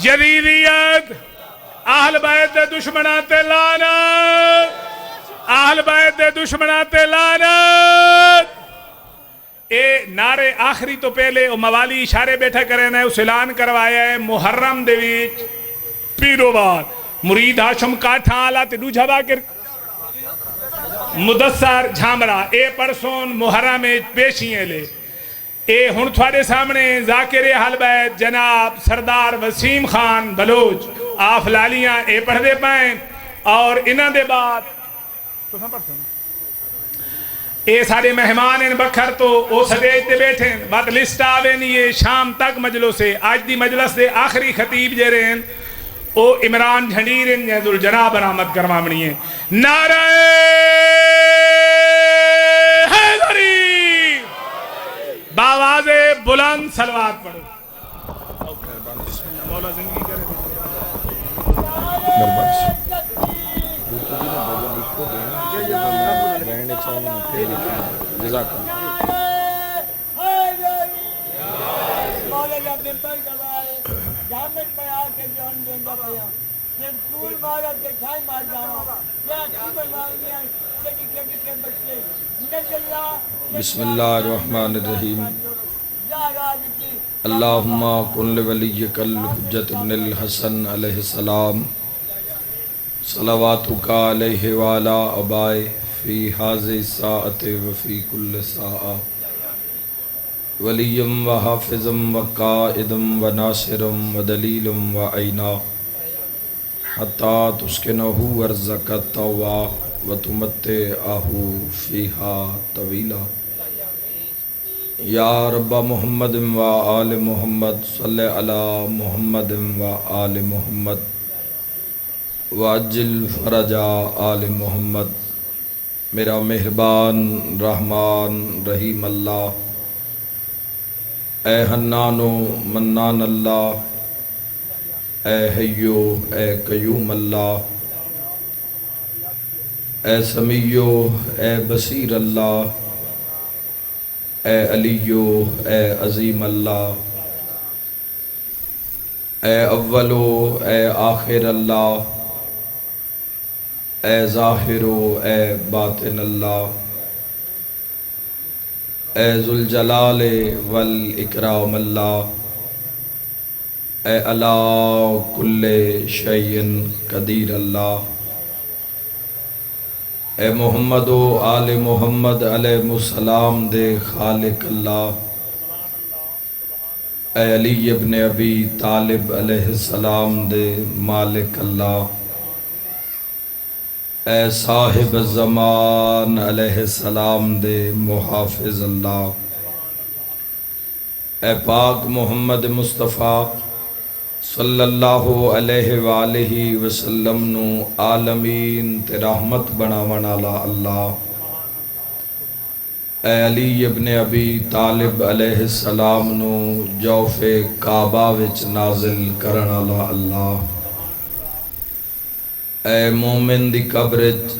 یزیدیت اہل بیت دے دشمناں تے لعنت، اہل بیت دے دشمناں تے لعنت۔ اے نعرے آخری تو پہلے او موالی اشارے بیٹھا کرے نا اس اعلان کروایا ہے محرم دے وچ پیرو بار مرید ہاشم کاٹھاں آلہ تے دوجھا باکر مدثر جھامرا اے پرسون محرم پیشیاں لے۔ اے ہن تھوڑے سامنے ذاکر اہل بیت جناب سردار وسیم خان بلوچ آف لالیاں اے پڑھ دے پائیں اور انہاں دے بعد اے سارے مہمان ان بکھر تو او سٹیج تے بیٹھیں بات لسٹ آوے نہیں ہے شام تک مجلس ہے آج دی مجلس دے آخری خطیب جے رہن او عمران جھنڈیر ان ذو الجناب برآمد کروامنی ہے۔ نعرہ حیدری باواز بلند صلوات پڑھو۔ مولا زندگی کرے بسم اللہ الرحمن الرحیم اللہم کن لولیک الحجت ابن الحسن علیہ السلام صلواتک علیہ وعلا ابائے فی حاضر ساعت وفی کل ساعہ ولیم و حافظم و قائدم و ناصرم و دلیلم و عینا حتی تسکنہو ارزک التوا و تمتعہو فیہا طویلا۔ یا رب محمد و آل محمد صلی علی محمد و آل محمد وعجل فرجا آل محمد۔ میرا مہربان رحمان رحیم اللہ، اے حنان و منان اللہ، اے حیو اے قیوم اللہ، اے سمیع اے بصیر اللہ، اے علیو اے عظیم اللہ، اے اولو اے آخر اللہ، اے ظاہر اے باطن اللہ، اے ذوالجلال والاکرام اللہ، اے علی کل شیء قدیر اللہ، اے محمد و آل محمد علیہ السلام دے خالق اللہ، اے علی ابن ابی طالب علیہ السلام دے مالک اللہ، اے صاحب الزمان علیہ السلام دے محافظ اللہ، اے پاک محمد مصطفیٰ صلی اللہ علیہ وآلہ وسلم نو عالمین تے رحمت بناون والا اللہ، اے علی ابن ابی طالب علیہ السلام نو جوف کعبہ وچ نازل کرن والا اللہ، اے مومن دی قبرچ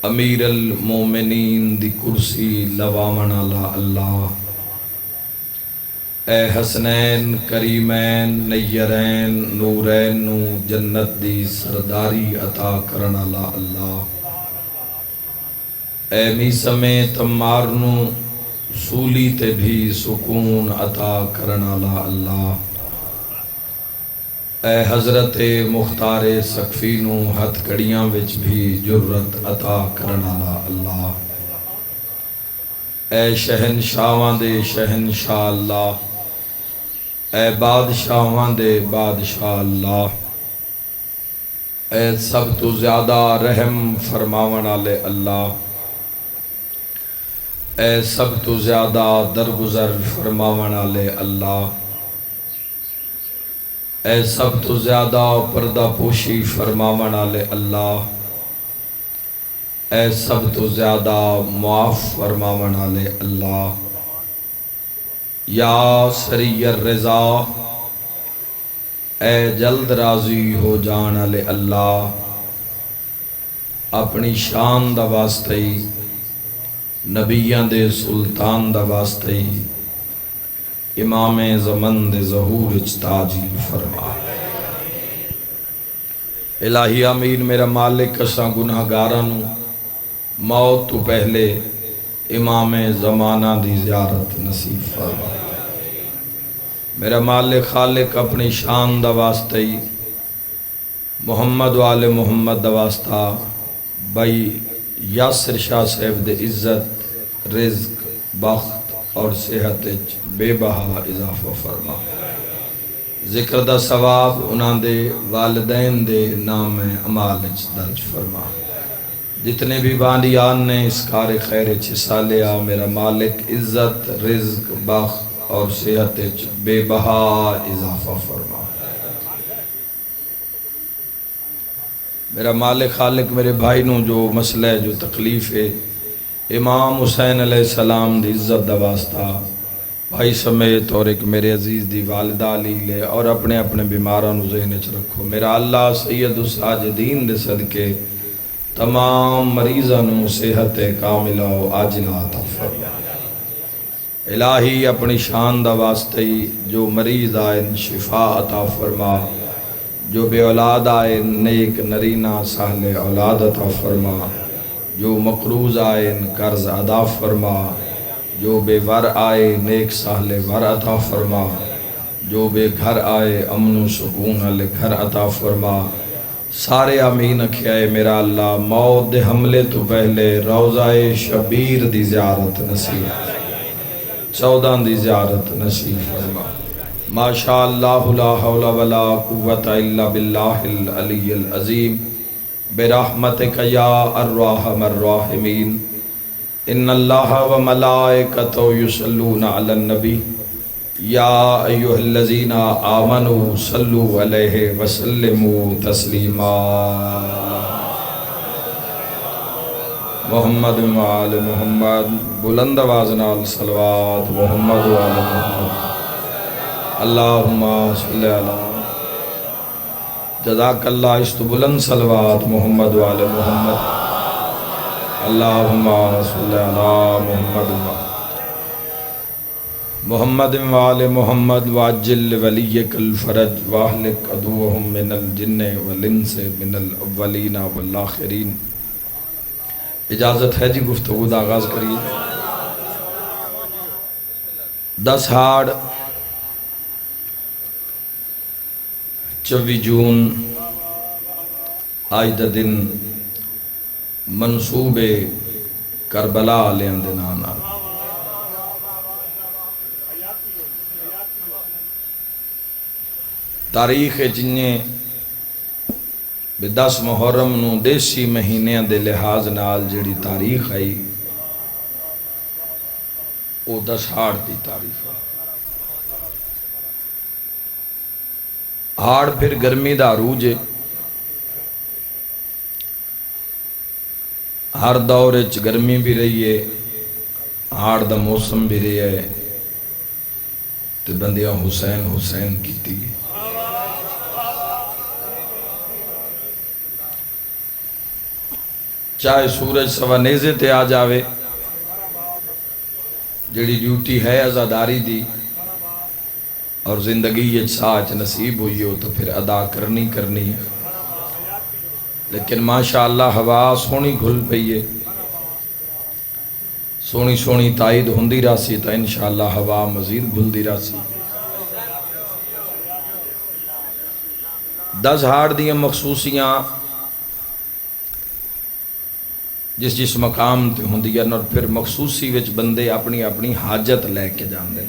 امیر المومنین دی کرسی لواون والا اللہ، اے حسنین کریمین نیرین نورین نو جنت دی سرداری عطا کرن والا اللہ، اے میسم تمار نو سولی تے بھی سکون عطا کرن والا اللہ، اے حضرت مختار سقفی نو ہتھ کڑیاں وچ بھی جرت عطا کرن والا اللہ، اے شہنشاہاں دے شہنشاہ اللہ، اے بادشاہاں دے بادشاہ اللہ، اے سب تو زیادہ رحم فرماون والے اللہ، اے سب تو زیادہ درگزر فرماون والے اللہ، اے سب تو زیادہ پردہ پوشی فرماون والے اللہ، اے سب تو زیادہ معاف فرماون والے اللہ، یا سری الرضا اے جلد راضی ہو جان والے اللہ، اپنی شان دا واسطے نبیاں دے سلطان دا واسطے امام زمن دے ظہور اچ تاجیل فرما۔ الہی آمین۔ میرا مالک اساں گناہگاراں نوں موت تو پہلے امام زمانہ دی زیارت نصیب فرما۔ میرا مالک خالق اپنی شان دا واسطہ ہی محمد وآل محمد دا واسطہ بھائی یاسر شاہ صاحب دے عزت، رزق، بخت اور صحت وچ بے بہا اضافہ فرما۔ ذکر دا ثواب انہاں دے والدین دے نام اعمال وچ درج فرما۔ جتنے بھی بانیان نے اس کار خیر وچ حصہ لیا، میرا مالک عزت، رزق، بخت اور صحت وچ بے بہا اضافہ فرما۔ میرا مالک خالق میرے بھائی نوں جو مسئلہ ہے، جو تکلیف ہے، امام حسین علیہ السلام دی عزت دا واسطہ بھائی سمیت اور ایک میرے عزیز دی والدہ علی لے اور اپنے اپنے بیماروں نوں ذہن وچ رکھو۔ میرا اللہ سید الساجدین دے صدقے تمام مریضاں نوں صحت کاملہ و عاجلہ عطا فرما۔ الہی اپنی شان دا واسطہ ہی جو مریض آئے شفا عطا فرما، جو بے اولاد آئے نیک نرینہ سہل اولاد عطا فرما، جو مقروض آئے قرض ادا فرما، جو بے ور آئے نیک سہل ور عطا فرما، جو بے گھر آئے امن و سکون والے گھر عطا فرما۔ سارے آمین اکھیائے میرا اللہ موت دے حملے تو پہلے روضہ شبیر دی زیارت نصیب، 14 دی زیارت نصیب فرما۔ ماشاء اللہ لا حول ولا قوت الا باللہ العلی العظیم برحمتک یا ارحم الراحمین۔ ان اللہ و ملائکتہ یصلون علی النبی یا ایہا الذین آمنوا صلوا علیہ وسلموا تسلیما۔ محمد و آل محمد، بلند آواز نال صلوات محمد و آل محمد۔ اللہم صلی علی جزاک اللہ، اس تو بلند صلوات محمد و آل محمد۔ اللہم صلی علی محمد و آل محمد وعجل ولیک الفرج واہلک عدوہم من الجن والانس من الاولین والآخرین۔ اجازت ہے جی گفتگو دا آغاز کریے۔ 10 ہاڑ 24 جون آج دا دن منصوب کربلا علیہ دے نام نال تاریخ جنہیں 10 محرم نو دیسی مہینے دے لحاظ نال جڑی تاریخ آئی وہ 10 ہاڑ دی تاریخ ہے۔ ہاڑ پھر گرمی دا عروج ہے، ہر دور اچ گرمی بھی رہی ہے، ہاڑ دا موسم بھی رہی ہے، تے بندیاں حسین حسین کیتی ہے۔ چاہے سورج سوا نیزے تے آ جاوے، جڑی ڈیوٹی ہے عزاداری دی اور زندگی ساچ نصیب ہوئی ہو تو پھر ادا کرنی ہے۔ لیکن ماشاءاللہ ہوا سونی گھل پئی ہے، سونی سونی تائید ہوندی راسی تا انشاءاللہ ہوا مزید گھل دی راسی۔ 10 ہاڑ دیاں مخصوصیاں جس مقام تے ہوندیاں اور پھر مخصوصی وچ بندے اپنی اپنی حاجت لے کے جاندے،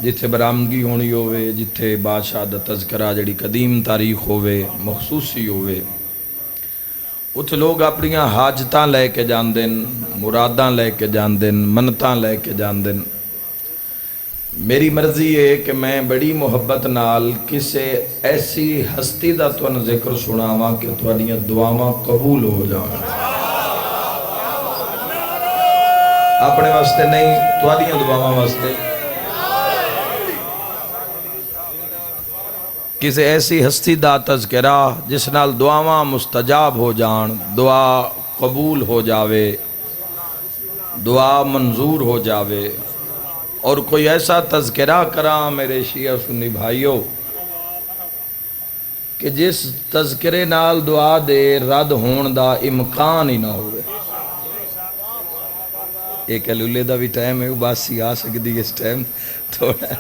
جتھے برامگی ہونی ہوئے، جتھے بادشاہ دا تذکرہ جڑی قدیم تاریخ ہوئے، مخصوصی ہوئے، اتھے لوگ اپنی حاجتاں لے کے جاندے، مراداں لے کے جاندے، منتاں لے کے جاندے۔ میری مرضی ہے کہ میں بڑی محبت نال کسے ایسی ہستی دا تون ذکر سناواں کہ تواڈیاں دعاواں قبول ہو جائیں۔ اپنے واسطے نہیں، تواڈیاں دعاواں واسطے۔ کسے ایسی ہستی دا تذکرہ جس نال دعاواں مستجاب ہو جان، دعا قبول ہو جاوے، دعا منظور ہو جاوے، اور کوئی ایسا تذکرہ کرا میرے شیعہ سنی بھائیو کہ جس تذکرے نال دعا دے رد ہون دا امکان ہی نہ ہوئے۔ ایک لولے دا بھی ٹائم ہے، باسی آ سکتی اس ٹائم تھوڑا،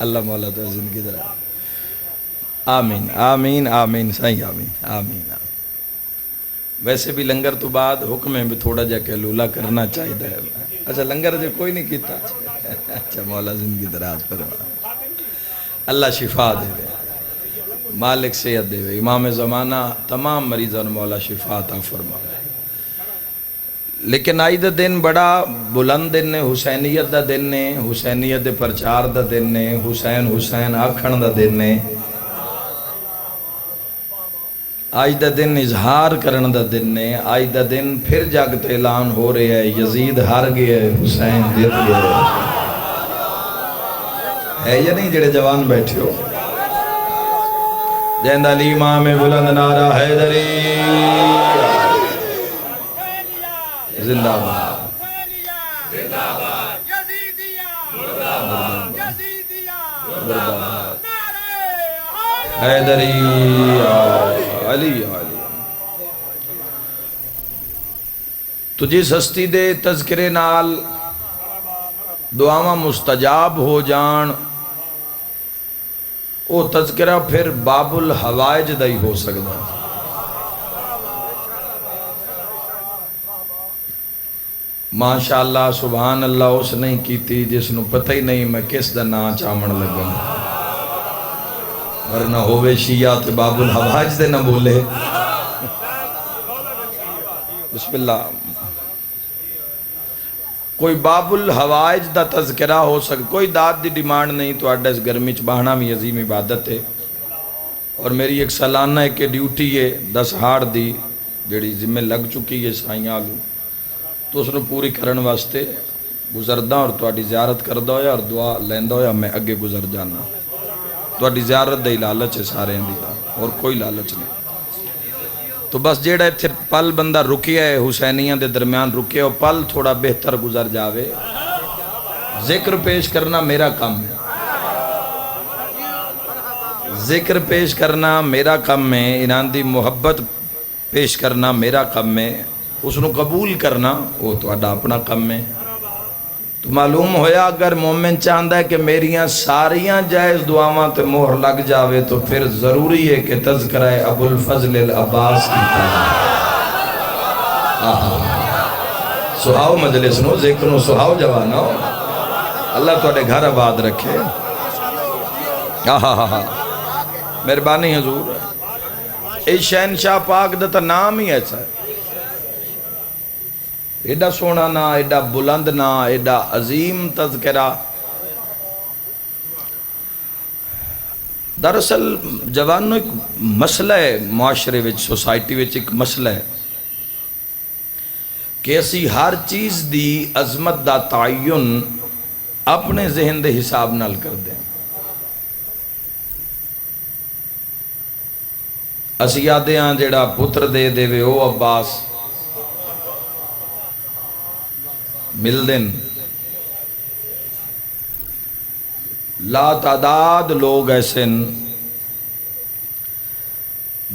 اللہ مولا تو زندگی درا۔ آمین آمین آمین صحیح آمین آمین۔ ویسے بھی لنگر تو بعد حکم ہے بھی تھوڑا جا کہ لولا کرنا چاہیے ہے۔ اچھا لنگر جو کوئی نہیں کیتا، اچھا مولا زندگی دراز فرما، اللہ شفا دے وے، مالک صحت دے وے، امام زمانہ تمام مریضوں مولا شفا عطا فرما۔ لیکن آج دا دن بڑا بلند دن ہے، حسینیت دا دن ہے، حسینیت دے پرچار دا دن ہے، حسین حسین آکھن دا دن ہے۔ آج دا دن اظہار کرن دا دن ہے، آج دا دن پھر جاگت اعلان ہو رہے ہے، یزید ہار گئے حسین جیت گئے ہے یا نہیں؟ جڑے جوان بیٹھے ہو جیند علی امام بلند نعرہ حیدری زندہ باد، حیدری علی علی۔ تو جس ہستی دے تذکرے نال دعاواں مستجاب ہو جان، وہ تذکرہ پھر باب الحوائج دا ہی ہو سکتا۔ ماشاءاللہ سبحان اللہ اس نہیں کیتی جس نو پتہ ہی نہیں میں کس دا نا چامن لگا، ورنہ ہووے شیعہ تے باب الحوائج دے نہ بولے۔ بسم اللہ۔ کوئی باب الحوائج دا تذکرہ ہو سکتا، کوئی داد دی ڈیمانڈ نہیں، تو آڈا اس گرمی چ بہنا بھی عظیم عبادت ہے، اور میری ایک سالانہ ایک ڈیوٹی ہے 10 ہاڑ دی جڑی ذمہ لگ چکی ہے سائیاں آلو، تو اس نے پوری کرن واسطے گزردہ اور تواڈی زیارت کردہ ہویا اور دعا لیندہ ہویا میں اگے گزر جانا۔ تواڈی زیارت دے لالچ ہے سارے ہیں دیتا، اور کوئی لالچ نہیں۔ تو بس جیڑا ایتھے پل بندہ رکیا ہے حسینیاں دے درمیان رکیا، وہ پل تھوڑا بہتر گزر جاوے۔ ذکر پیش کرنا میرا کام ہے، ذکر پیش کرنا میرا کام ہے، انہاں دی محبت پیش کرنا میرا کام ہے، اس نو قبول کرنا وہ تو اپنا کام ہے۔ تو معلوم ہویا اگر مومن چاہندہ ہے کہ میریاں ساریاں جائز دعاواں تے مہر لگ جاوے، تو پھر ضروری ہے کہ تذکرہ ابو الفضل العباس کی سہاؤ مجلس نو، ذکر نو سہاؤ جوانو، اللہ تو اڈے گھر آباد رکھے۔ مہربانی حضور، اے شہنشاہ پاک دا تا نام ہی ایسا ہے، ایڈا سونا نا، ایڈا بلند نا، ایڈا عظیم تذکرہ۔ دراصل جوانوں ایک مسئلہ ہے معاشرے وچ، سوسائٹی وچ ایک مسئلہ ہے کہ اسی ہر چیز دی عظمت دا تعین اپنے ذہن دے حساب نال کر دیں۔ اسی یادیں ہاں جیڑا پتر دے دے وے او عباس مل دن، لا تعداد لوگ ایسے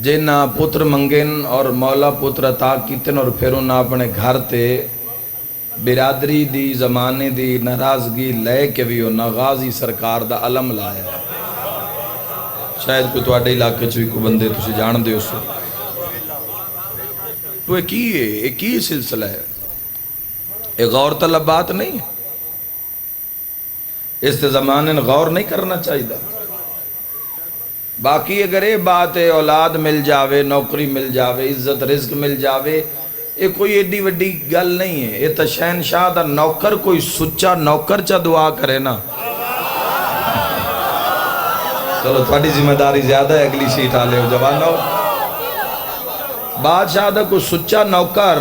جنہ پتر منگن اور مولا پتر عطا کیتن، اور پھر انہاں اپنے گھر تے برادری دی زمانے دی ناراضگی لے کے بھی انہاں غازی سرکار دا علم لایا ہے۔ شاید کوئی تواڈے علاقے چ کوئی بندے تسی جان دے اس تو ایک ہی سلسلہ ہے، ایک غور طلب بات نہیں، اس زمانے غور نہیں کرنا چاہیے۔ باقی اگر یہ بات ہے اولاد مل جاوے، نوکری مل جاوے، عزت رزق مل جاوے، یہ کوئی ایڈی وڈی گل نہیں ہے۔ یہ تو شہنشاہ دا نوکر کوئی سچا نوکر چا دعا کرے نا، چلو تھوڑی ذمہ داری زیادہ ہے، اگلی سیٹ آلے ہو جوانو۔ بادشاہ دا کوئی سچا نوکر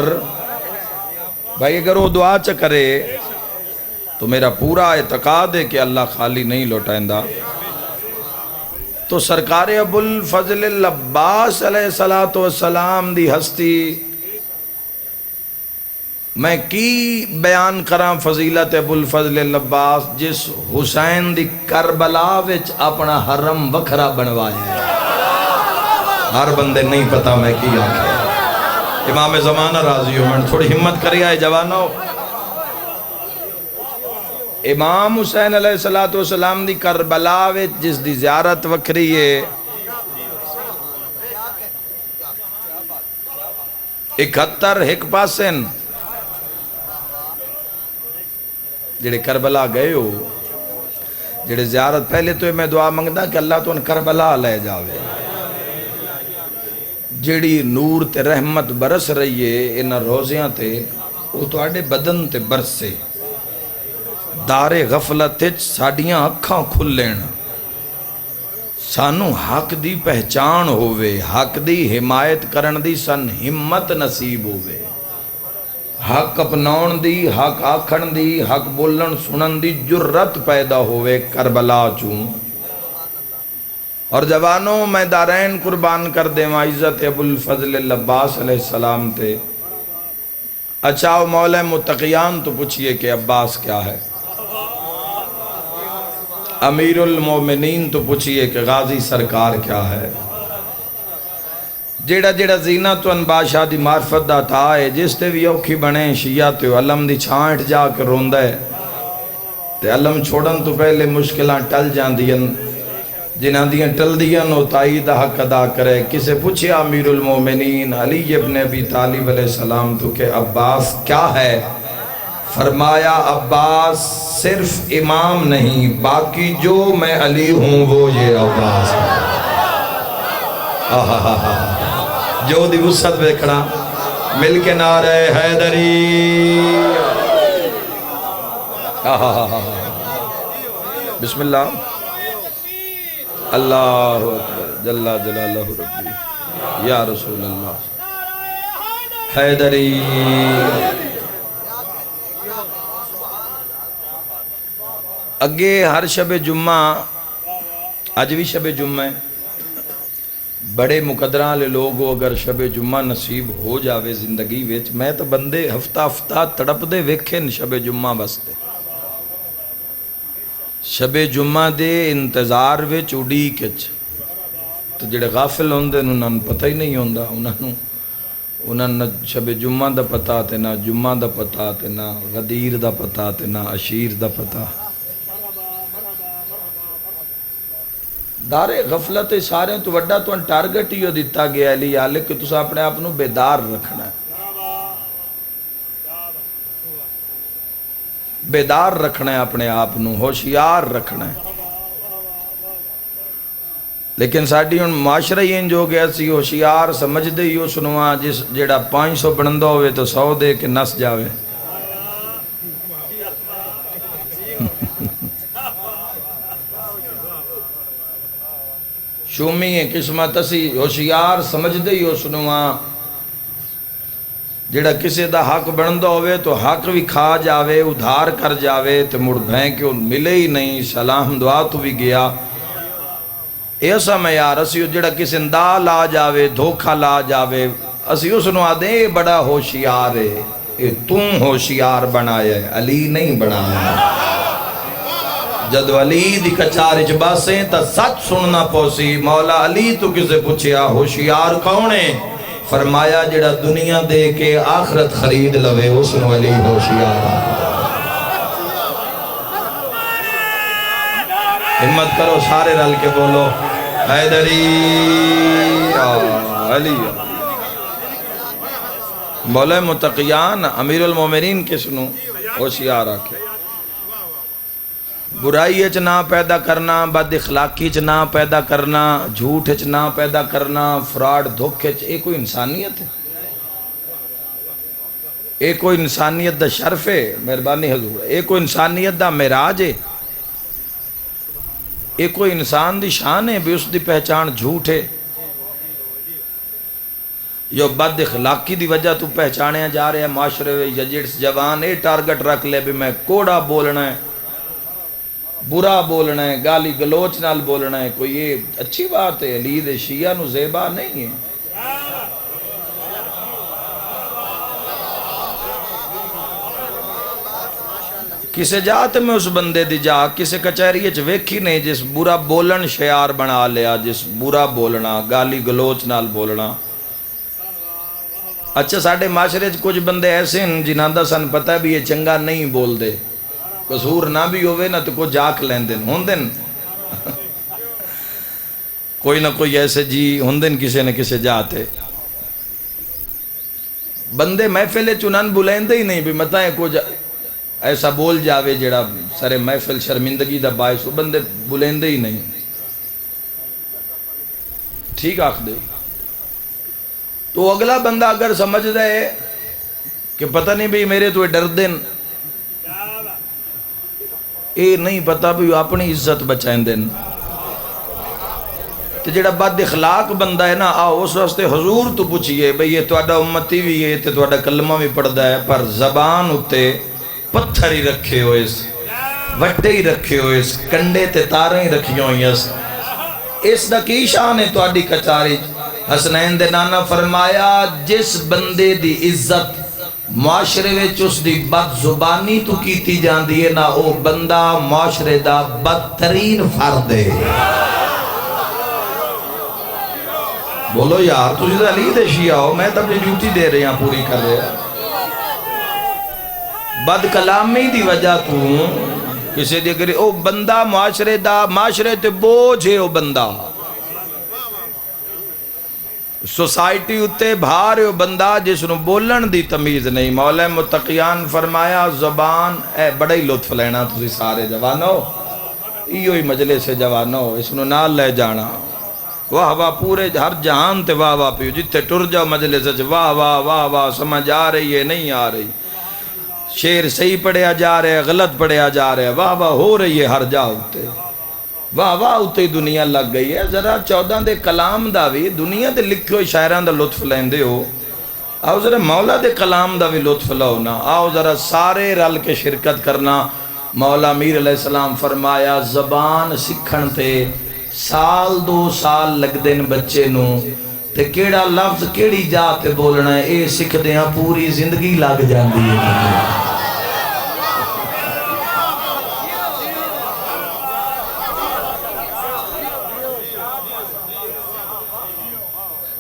بھائی اگر وہ دعا چا کرے تو میرا پورا اعتقاد ہے کہ اللہ خالی نہیں لوٹائندہ۔ تو سرکار ابو الفضل العباس علیہ السلام دی ہستی میں کی بیان کراں فضیلت ابو الفضل العباس جس حسین دی کربلا وچ اپنا حرم وکھرا بنوایا ہے. ہر بندے نہیں پتا میں کی آکھیا. امام زمانہ راضی ہو میں تھوڑی ہمت کری آئے جوانو. امام حسین علیہ السلام دی کربلا وچ جس دی زیارت وکھری ہے 71 ایک پاسن جڑے کربلا گئے ہو جڑے زیارت پہلے تو میں دعا منگدا کہ اللہ تو ان کربلا لے جاوے. جڑی نور تے رحمت برس رہی ہے انہاں روزیاں تے وہ تواڈے بدن تے برسے. دار غفلت وچ ساڈیاں اکھاں کھلن سانو حق دی پہچان ہووے حق دی حمایت کرن دی سن ہمت نصیب ہووے حق اپناؤن دی حق آکھن دی حق بولن سنن دی جرت پیدا ہووے کربلا چوں. اور جوانوں میں دارین قربان کر دے عزت ابو الفضل العباس علیہ السلام تے. اچھا مولا متقیان تو پوچھئے کہ عباس کیا ہے. امیر المومنین تو پوچھئے کہ غازی سرکار کیا ہے. جیڑا جیڑا زینت و بادشاہ دی معرفت دا تھا ہے جس تے بھی اوکھی بنے شیعہ تے علم دی چھانٹ جا کے روندہ ہے تے علم چھوڑن تو پہلے مشکلیں ٹل جان دین جنہاں دیاں ٹل دیاں نو تائید حق ادا کرے. کسے پوچھے امیر المومنین علی ابن ابی طالب علیہ السلام تو کہ عباس کیا ہے. فرمایا عباس صرف امام نہیں باقی جو میں علی ہوں وہ یہ عباس ہے. جو دی وسعت ویکھنا مل کے نعرہ حیدری. بسم اللہ اللہ اکبر جل جلالہ ربی یا رسول اللہ حیدری. اگے ہر شب جمعہ اج بھی شب جمعہ ہے. بڑے مقدران لے لوگو اگر شب جمعہ نصیب ہو جاوے زندگی ویچ میں تو بندے ہفتہ ہفتہ تڑپ دے ویکھیں شب جمعہ بستے. شب جمعہ دے انتظار ویچ اڑی کچ تو جڑے غافل ہوندے انہاں پتہ ہی نہیں ہوندا. انہاں نہ شب جمعہ دا پتہ تے نہ جمعہ دا پتہ تے نہ غدیر دا پتہ تے نہ عشیر دا پتہ. دار غفلت سارے تو وڈا تو ٹارگٹ ہی دیتا گیا علی آلے کہ تسا اپنے آپ نو بیدار رکھنا ہے بیدار رکھنا ہے اپنے آپ نو ہوشیار رکھنا ہے. لیکن ساڑھی ان معاشرہ ہی ان جو گیا سی ہوشیار سمجھ دے ہی سنوا جس جیڑا 500 بنندہ ہوئے تو 100 دے کے نس جاوے. شومی ہے قسمت اسی ہوشیار سمجھ دے ہی سنوا جیڑا کسی دا حق بندہ ہوئے تو حق بھی کھا جاوے ادھار کر جاوے تو مڑ بھین کے ان ملے ہی نہیں سلام دعا تو بھی گیا. ایسا میں یار اسی جیڑا کسی دا لا جاوے دھوکھا لا جاوے اسی اس نو آدھے بڑا ہوشیار ہے. تم ہوشیار بنایا ہے علی نہیں بنایا. جد علی دی کچار اجباسیں تا سچ سننا پوسی. مولا علی تو کسے پوچھیا ہوشیار کون ہے فرمایا جڑا دنیا دے کے آخرت خرید لوے اس نو علی ہوشیار. ہمت کرو سارے رل کے بولو حیدری علی. مولا متقیان امیر المومنین کس نو ہوشیار آکھے. برائی اچ نہ پیدا کرنا بد اخلاقی چ نہ پیدا کرنا جھوٹ اچ نہ پیدا کرنا فراڈ دھوکے چ یہ کوئی انسانیت ہے. یہ کوئی انسانیت دا شرف ہے. مہربانی حضور یہ کوئی انسانیت دا معراج ہے. یہ کوئی انسان دی شان ہے بھی اس دی پہچان جھوٹ ہے. یہ بد اخلاقی دی وجہ تو پہچانے جا رہے ہیں معاشرے جڑس جوان یہ ٹارگٹ رکھ لے بھی میں کوڑا بولنا ہے برا بولنا ہے گالی گلوچ نال بولنا ہے. کوئی یہ اچھی بات ہے. علی دے شیعہ نو زیبا نہیں ہے. کسے جات میں اس بندے دی جا کسے کچہری چ ویکھی نہیں جس برا بولن شعار بنا لیا، جس برا بولنا گالی گلوچ نال بولنا۔ اچھا ساڈے معاشرے چ کچھ بندے ایسے ہیں جنہاں دا سن پتہ بھی یہ چنگا نہیں بول دے، قصور نہ بھی ہوئے نا تو کچھ آکھ لیندن ہوندن کوئی نہ کوئی ایسے جی ہوندن کسے نہ کسے جاتے بندے محفل چنان بلائندے ہی نہیں بھی متائیں کچھ ایسا بول جاوے جڑا سارے محفل شرمندگی دا باعث، وہ بندے بلائندے ہی نہیں۔ ٹھیک آکھ دے تو اگلا بندہ اگر سمجھ دے کہ پتہ نہیں بھی میرے تو ڈر دن، اے نہیں پتہ بھی اپنی عزت بچائیں دن، تو جڑا بد اخلاق بندہ ہے نا آؤ اس واسطے حضور تو پوچھئے بھئی یہ توڑا امتی بھی ہے تے توڑا کلمہ بھی پڑھدا ہے پر زبان اتے پتھر ہی رکھے ہوئے وٹے ہی رکھے ہوئے کنڈے تے تاریں ہی رکھی ہوئی اس دا کی شان ہے توڑی کچاری۔ حسنین دے نانا فرمایا جس بندے دی عزت معاشرے وچ اس دی بد زبانی تو کیتی جاندی ہے نا او بندہ معاشرے دا بدترین فرد ہے۔ بولو یار تجھے تو علی دے شیعہ ہو، میں تو اپنی ڈیوٹی دے رہے ہیں پوری کر رہے ہیں۔ بد کلامی دی وجہ تو کسی دی اگر او بندہ معاشرے تے بوجھ ہے، او بندہ سوسائٹی اتے بھار ہے، او بندہ جس نو بولن دی تمیز نہیں۔ مولا متقیان فرمایا زبان اے بڑا ہی لطف لینا تسی سارے جوانو، ایو ہی مجلس سے جوانو اس نو نال لے جانا۔ واہ واہ پورے ہر جہان تے واہ واہ پیو، جتے ٹر جاؤ مجلس سے واہ واہ واہ واہ، سمجھ آ رہی ہے نہیں آ رہی، شعر صحیح پڑھیا جا رہے غلط پڑھیا جا رہے، واہ واہ ہو رہی ہے ہر جا ہوتے، واہ واہ ہوتے ہی دنیا لگ گئی ہے۔ ذرا 14 دے کلام دا بھی دنیا دے لکھے ہوئے شاعران دا لطف لیندے ہو، آؤ ذرا مولا دے کلام دا بھی لطف لو نا، آؤ ذرا سارے رل کے شرکت کرنا۔ مولا میر علیہ السلام فرمایا زبان سکھن تے سال 2 سال لگ دن بچے نو تے کیڑا لفظ کیڑی جاتے بولنا ہے اے سکھ دیاں پوری زندگی لگ جاندی ہے۔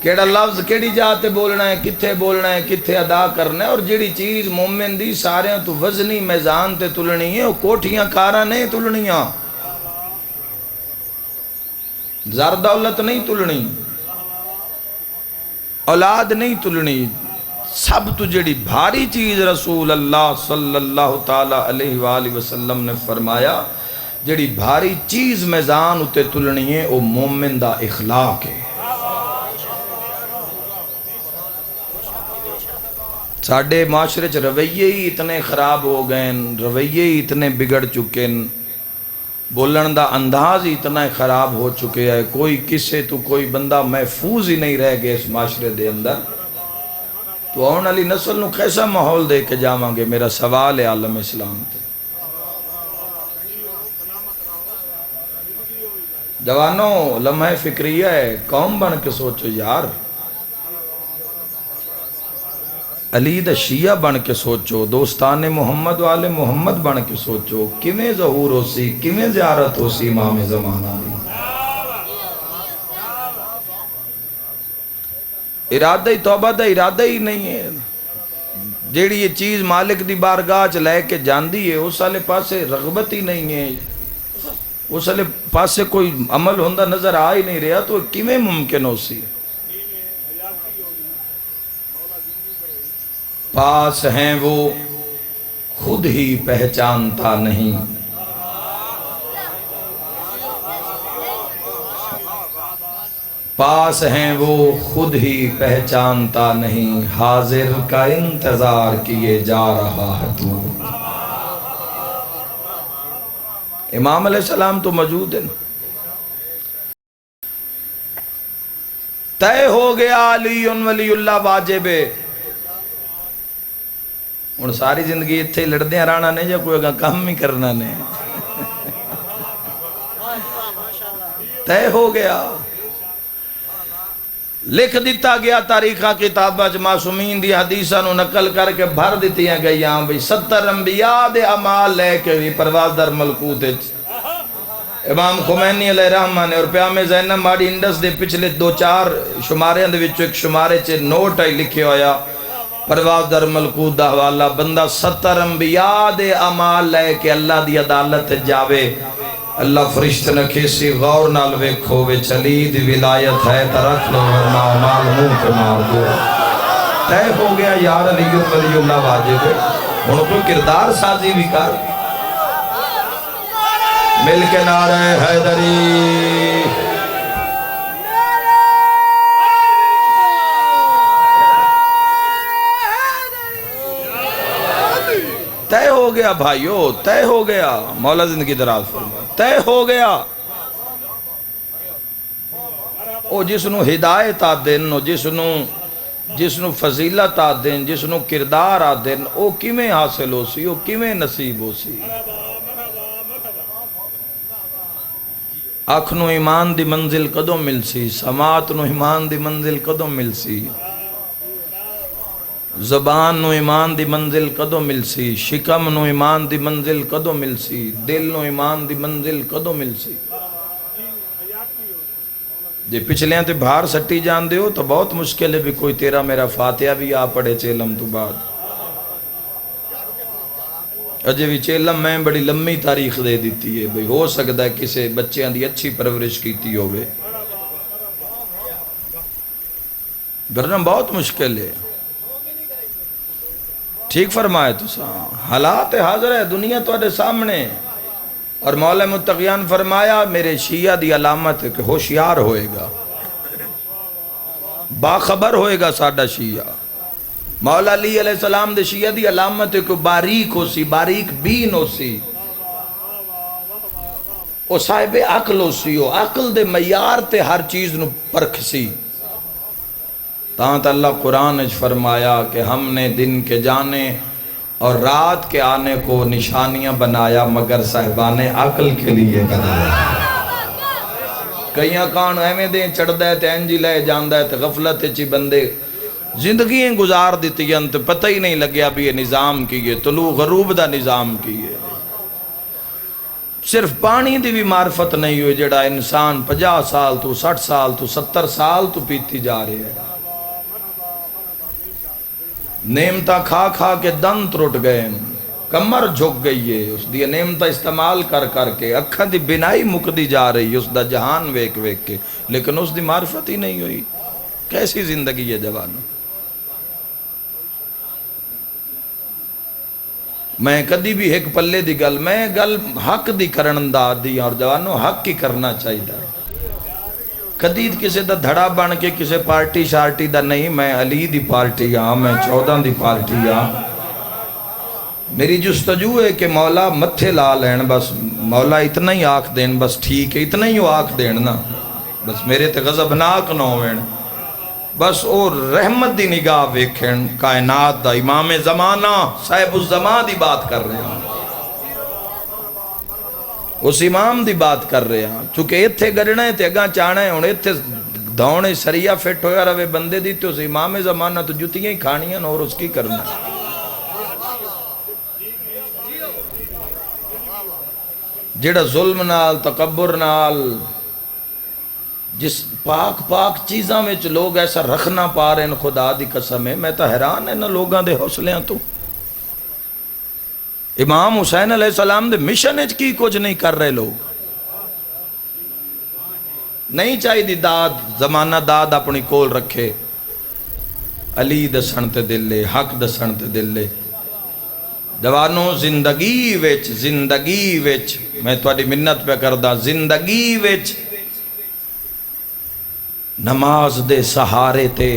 کیڑا لفظ کیڑی جاتے بولنا ہے کتھے ادا کرنا ہے، اور جیڑی چیز مومن دی سارے تو وزنی میزان تے تلنی ہے، وہ کوٹھیاں کارا نہیں تلنیاں، زر دولت نہیں تلنی، اولاد نہیں تلنی، سب تو جڑی بھاری چیز رسول اللہ صلی اللہ تعالیٰ علیہ وآلہ وسلم نے فرمایا جڑی بھاری چیز میزان اتے تلنی ہے وہ مومن دا اخلاق ہے۔ ساڑھے معاشرے چ رویے ہی اتنے خراب ہو گئے، رویے ہی اتنے بگڑ چکے، بولن دا انداز ہی اتنا خراب ہو چکے ہے، کوئی کسے تو کوئی بندہ محفوظ ہی نہیں رہ گئے اس معاشرے دے اندر، تو آن علی نسل نو کیسا ماحول دے کے جاواں گے؟ میرا سوال ہے عالم اسلام تے۔ جوانوں لمحہ فکریہ ہے، قوم بن کے سوچو یار، علی دا شیعہ بن کے سوچو، دوستان محمد والے محمد بن کے سوچو، کیویں ظہور ہو سی، کیویں زیارت ہو سی امام زمانہ دی۔ ارادہ ہی توبہ دا ارادہ ہی نہیں ہے، جیڑی یہ چیز مالک دی بارگاہ چ لے کے جاندی ہے اس والے پاسے رغبت ہی نہیں ہے، اس والے پاسے کوئی عمل ہوندہ نظر آ ہی نہیں رہا، تو کیویں ممکن ہو سی؟ پاس ہیں وہ خود ہی پہچانتا نہیں، پاس ہیں وہ خود ہی پہچانتا نہیں، حاضر کا انتظار کیے جا رہا ہے تو۔ امام علیہ السلام تو موجود ہیں، طے ہو گیا علی ولی اللہ واجب ہے، ان ساری زندگی اتھے لڑدیں رانا نہیں جا کوئی کام ہی کرنا نہیں، طے ہو گیا۔ لکھ دیتا گیا تاریخہ کتابہ معصومین دی حدیثاں نو نقل کر کے بھر دیتیاں گئیاں بھی 70 انبیاء دے اعمال لے کے بھی پرواز در ملکوت امام خمینی علیہ رحمہ نے اور پیام زینب ماڑی انڈس دے پچھلے 2-4 شمارے دے وچوں ایک شمارے چے نوٹ آئی لکھے ہویا پرواز در ملکوت دا حوالہ بندہ 70 انبیاء دے اعمال لے کے اللہ دی عدالت جاوے اللہ فرشت نے کسی غور نال ویکھو وے چلی دی ولایت ہے ترک لو ورنہ مال منہ پہ مار دو طے ہو گیا یار علی ولی اللہ واجب ہے ان کو کردار سازی بھی کر مل کے نعرہ حیدری طے ہو گیا بھائیو طے ہو گیا مولا زندگی دراز فرما طے ہو گیا او جسنو ہدایت آدن او جسنو فضیلت آدن جسنو کردار آدن او کیمیں حاصل ہو سی او کیمیں نصیب ہو سی اکھ نو ایمان دی منزل کدوں مل سی سماعت نو ایمان دی منزل کدوں مل سی زبان نو ایمان دی منزل کدوں مل سی شکم نو ایمان دی منزل کدوں مل سی دل نو ایمان دی منزل کدوں مل سی جے پچھلیاں تے بھار سٹی جان دے ہو تو بہت مشکل ہے بھی کوئی تیرا میرا فاتحہ بھی آ پڑے چیلم تو بعد اجے بھی چیلم میں بڑی لمبی تاریخ دے دیتی ہے بھئی ہو سکتا ہے کسے بچیاں دی اچھی پرورش کیتی ہوئے ورنہ بہت مشکل ہے ٹھیک فرمائے تو حالات حاضر ہے دنیا تواڈے سامنے اور مولا متقیان فرمایا میرے شیعہ دی علامت ہے کہ ہوشیار ہوئے گا باخبر ہوئے گا ساڈا شیعہ مولا علی علیہ السلام دے شیعہ دی علامت ہے کہ باریک ہو سی باریک بین ہو سی او صاحب عقل ہو سی او عقل دے معیار تے ہر چیز نو پرکھ سی تاں اللہ قرآن اج فرمایا کہ ہم نے دن کے جانے اور رات کے آنے کو نشانیاں بنایا مگر صاحبان عقل کے لیے بنایا کئیاں کان ایویں دیں چڑھ دے تے انجی لے جان دے تے غفلت چی بندے زندگیاں گزار دیتی ہیں تو پتہ ہی نہیں لگیا بھی یہ نظام کیے طلوع غروب دا نظام کیے صرف پانی دی بھی معرفت نہیں ہوئی جڑا انسان 50 سال تو 60 سال تو 70 سال تو پیتی جا رہے ہیں نعمتہ کھا کھا کے دن ٹوٹ گئے کمر جھک گئی ہے اس دی نعمتہ استعمال کر کر کے اکھاں دی بینائی مکدی جا رہی ہے اس دا جہان ویک ویک کے لیکن اس دی معرفت ہی نہیں ہوئی کیسی زندگی ہے جوانوں میں کدی بھی ایک پلے دی گل میں گل حق دی کرن دا دی اور جوانوں حق ہی کرنا چاہیے کدی کسے دا دھڑا بن کے کسے پارٹی شارٹی دا نہیں میں علی دی پارٹی ہاں میں 14 دی پارٹی ہاں میری جستجو ہے کہ مولا متھے لا لین بس مولا اتنا ہی آنکھ دین بس ٹھیک ہے اتنا ہی آنکھ دین نا بس میرے تے غضبناک نہ ہوئن بس اور رحمت دی نگاہ ویکھن کائنات دا امام زمانہ صاحب الزمان دی بات کر رہے ہیں اس امام دی بات کر رہے ہیں چونکہ ایتھے گرنا ہے تے اگاں چاہنا ہے انہیں ایتھے دھونے سریعہ فٹ ہویا روے بندے دی تو اس امام زمانہ تو جتیاں ہی کھانیاں اور اس کی کرنا ہے جڑا ظلم نال تکبر نال جس پاک پاک چیزاں میں لوگ ایسا رکھنا پا رہے ہیں خدا دی قسم ہے میں تو حیران ہے نا لوگاں دے حوصلیاں تو امام حسین علیہ السلام دے مشن اچ کی کچھ نہیں کر رہے لوگ نہیں چاہی دی داد زمانہ داد اپنی کول رکھے علی دسن تے دل لے حق دسن تے دل لے جوانوں زندگی وچ میں تواڈی منت پہ کردا زندگی وچ نماز دے سہارے تے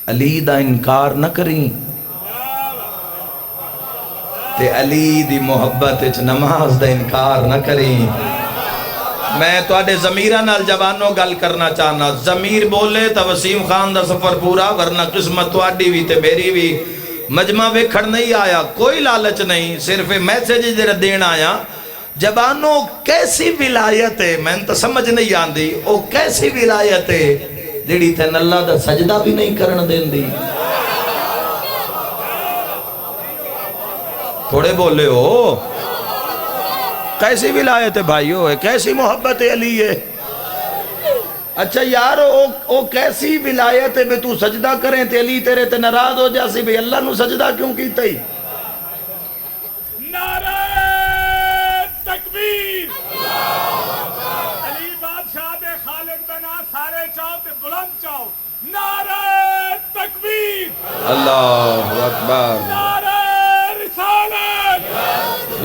علی دا انکار نہ کریں تے علی دی محبت اچ نماز دا انکار نہ کریں میں تو آڈے ضمیرہ نال جوانوں گل کرنا چاہنا ضمیر بولے تا وسیم خان دا سفر پورا ورنہ قسمت تو آڈی بھی تے میری بھی مجمع ویکھڑ نہیں آیا کوئی لالچ نہیں صرف میسیج جڑا دین آیا جوانوں کیسی ولایت ہے میں تو سمجھ نہیں آندی او کیسی ولایت ہے جڑی تین اللہ دا سجدہ بھی نہیں کرن دین دی. تھوڑے بولے ہو. کیسی ولایت ہے بھائیو ہے, کیسی محبت علی ہے. اچھا یار او کیسی ولایت ہے بے تو سجدہ کریں تے علی تیرے تے ناراض ہو جاسی بھئی اللہ نو سجدہ کیوں کیتا ہی. نعرہ تکبیر. علی بادشاہ دے خالق بنا سارے چاہو تے بلند چاہو. نعرہ تکبیر. اللہ اکبر. نعرہ رسالت.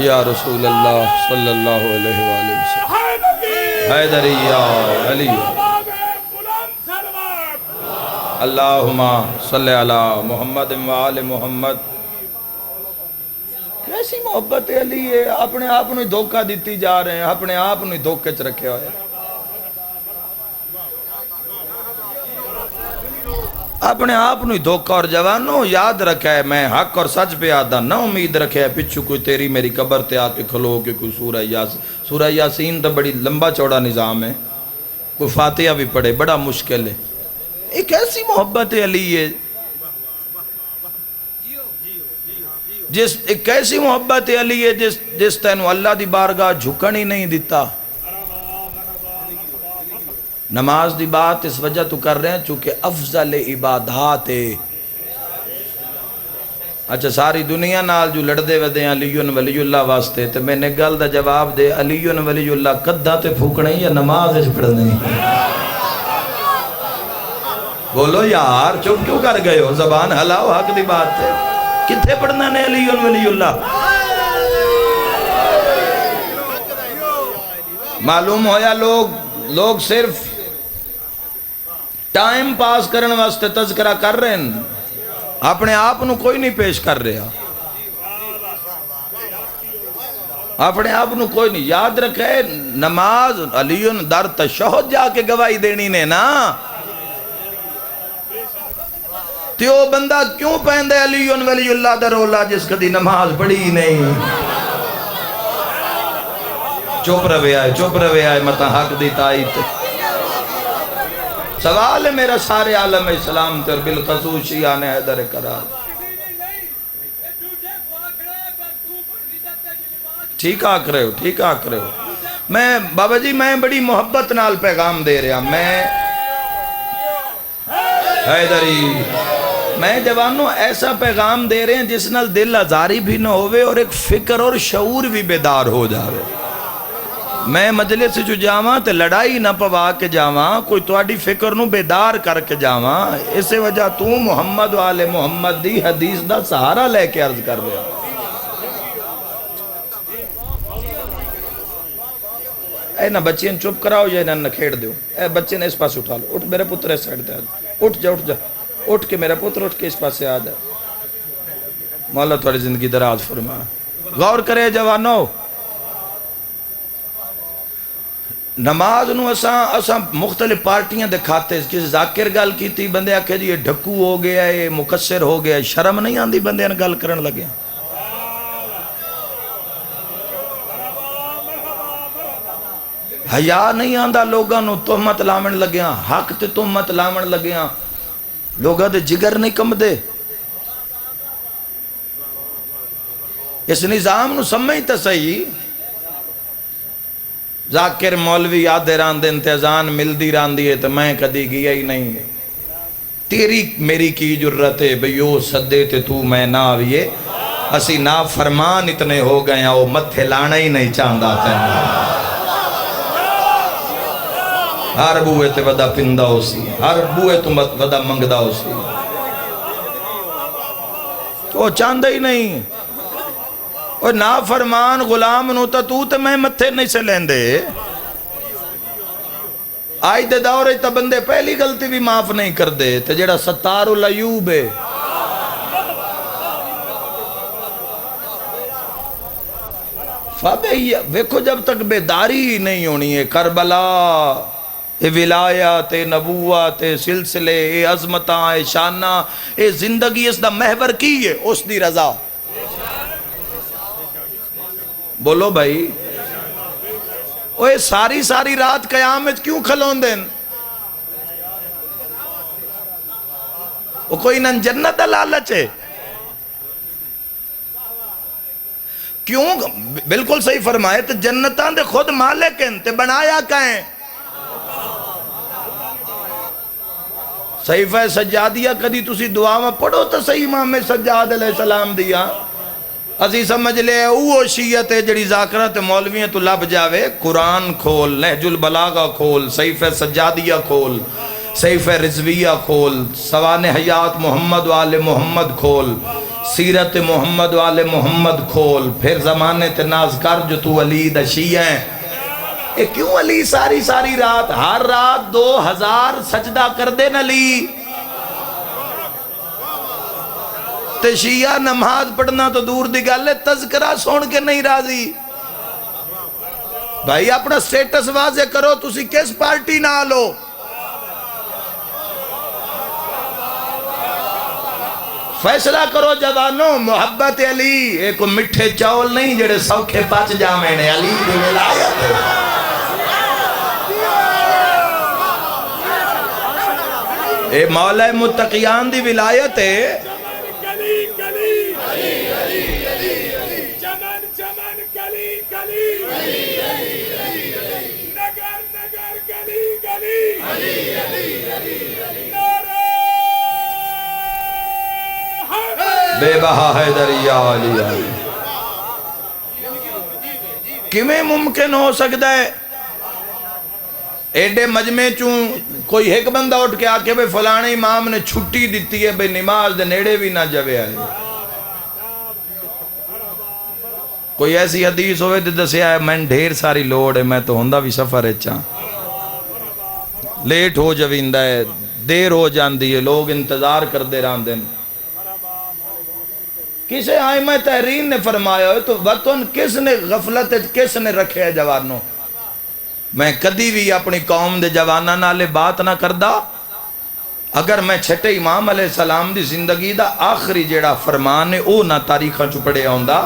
یا رسول اللہ صلی اللہ علیہ وآلہ وسلم. حیدری یا علی. اللہم صلی علی محمد و آل محمد. کیسی محبت علی ہے. اپنے آپ نے دھوکہ دیتی جا رہے ہیں, اپنے آپ نے دھوکے چ رکھے ہوئے, اپنے آپ نے دھوکہ. اور جوانوں یاد رکھا ہے میں حق اور سچ پہ آدھا نہ امید رکھا ہے پچھو کوئی تیری میری قبر تے آ کے کھلو کہ کوئی سورہ یاسین تو بڑی لمبا چوڑا نظام ہے, کوئی فاتحہ بھی پڑھے بڑا مشکل ہے. ایک ایسی محبت علی ہے ایک ایسی محبت علی ہے جس تینو اللہ دی بارگاہ جھکن ہی نہیں دیتا. نماز دی بات اس وجہ تو کر رہے ہیں چونکہ افضل عبادات ہے. اچھا ساری دنیا نال جو لڑدے ودے ہیں علی ولی اللہ واسطے تو میں نے گل دا جواب دے علی ولی اللہ قدہ تے پھوکنے یا نماز اس پڑھنے. بولو یار چپ کیوں کر گئے ہو, زبان ہلاؤ, حق دی بات ہے. کتھے پڑھنا نے علی ولی اللہ. معلوم ہویا لوگ صرف ٹائم پاس کرنے واسطے تذکرہ کر رہے ہیں, اپنے آپ نو کوئی نہیں پیش کر رہا, اپنے آپ نو کوئی نہیں. یاد رکھے نماز علی در تشہد جا کے گواہی دینی نے نا. تیو بندہ کیوں پہندے علی ولی اللہ دا رولا جس کدی نماز پڑھی نہیں. چپ روے آئے متا حق دی تائیت. سوال ہے میرا سارے عالم اسلام تر بالخصوص شیعان حیدر قرار. ٹھیک آکھ رہے ہو. میں بابا جی میں بڑی محبت نال پیغام دے رہا. میں حیدری میں جوانوں ایسا پیغام دے رہے ہیں جس نال دل آزاری بھی نہ ہوئے اور ایک فکر اور شعور بھی بیدار ہو جاوے. میں مجلس جو جاواں تے لڑائی نہ پوا کے جاواں, کوئی تواڈی فکر نو بیدار کر کے جاواں. اس وجہ تو محمد و آل محمد دی حدیث دا سہارا لے کے عرض کر رہا. اے نہ بچین چپ کراؤ یا نہ کھیڑ دیو. اے بچے نے اس پاس اٹھا لو. اٹھ میرے پتر اس سائڈ تے آ جا. اٹھ جا اٹھ کے میرا پتر اٹھ کے اس پاس سے آ جا. مولا تھوڑی زندگی دراز فرما. غور کرے جوانو, نماز نو اساں مختلف پارٹیاں دکھاتے. کسی ذاکر گل کی تھی بندے آکھے جی یہ ڈھکو ہو گیا ہے, یہ مکسر ہو گیا ہے. شرم نہیں آندی بندے نے گل کرن لگے. حیا نہیں آندا لوگاں نو تہمت لاون لگیاں, حق تے تہمت لاون لگیاں. لوگاں دے جگر نہیں کم دے. اس نظام نو سمجھتا صحیح. ذاکر مولوی آدھے راندے انتظان ملدی راندی ہے تو میں کدی گیا ہی نہیں. تیری میری کی جرت ہے بھئیو صدے تے تو میں نہ آویے. اسی نا فرمان اتنے ہو گئے ہیں وہ متھے لانا ہی نہیں چاہندہ تھے. ہر بوئے تے ودا پندہ ہو سی, ہر بوئے تو ودا منگدہ ہو سی. تو چاندہ ہی نہیں. اور نافرمان غلام نو تو میں متھے نہیں سے لیندے. آئی دے دورے تا بندے پہلی غلطی بھی معاف نہیں کر دے. تے جڑا ستار العیوب ہے, ویکھو جب تک بیداری نہیں ہونی ہے. کربلا اے ولایات اے نبوت اے سلسلے اے عظمتاں اے شانہ اے زندگی اس دا محور کی ہے اس دی رضا. بولو بھائی اوے ساری رات قیامت کیوں کھلون دین. وہ کوئی نہ جنت دا لالچ ہے. کیوں؟ بالکل صحیح فرمائے تو جنتاں دے خود مالک ہیں تے بنایا کہیں. صحیفہ سجادیہ کدی تسی دعا میں پڑھو تو صحیح امام سجاد علیہ السلام دیا. اسی سمجھ لے اوہ شیعت ہے جڑی ذاکرت مولویاں تو لب جاوے. قرآن کھول، نہج البلاغہ کھول، صحیفہ سجادیہ کھول، صحیفہ رضویہ کھول، سوانح حیات محمد وآل محمد کھول، سیرت محمد وآل محمد کھول. پھر زمانے تے ناز کر جو تو علی دا شیعہ ہیں. اے کیوں علی ساری ساری رات ہر رات 2000 سجدہ کر دے علی؟ تے شیعہ نماز پڑھنا تو دور دی گل ہے، تذکرہ سن کے نہیں راضی. بھائی اپنا سٹیٹس واضح کرو تسی کس پارٹی نہ لو. فیصلہ کرو جوانوں. محبت علی ایک مٹھے چاول نہیں جڑے سوکھے پچ جاویں نے. علی دی ولایت ہے. اے مولا متقیان دی ولایت ہے. بے بہا حیدر یا علی علی. کیویں ممکن ہو سکتا ہے ایڈے مجمع چوں کوئی ایک بندہ اٹھ کے آکے بے فلانے امام نے چھٹی دیتی ہے بے نماز دے نیڑے بھی نہ جوے آئے. کوئی ایسی حدیث ہوئے دے دسے آئے میں ڈھیر ساری لوڑ ہے میں تو ہوندہ بھی سفر ہے چاں لیٹ ہو جویندہ ہے دیر ہو جاندی ہے لوگ انتظار کر دے راندن. کسے آئمہ تحرین نے فرمایا ہے تو وطن کس نے غفلت کس نے رکھے ہے جوانوں. میں کدی بھی اپنی قوم دے جوانہ نالے بات نہ کردہ اگر میں چھٹے امام علیہ السلام دی زندگی دا آخری جیڑا فرمان ہے او نہ تاریخاں چپڑے آندہ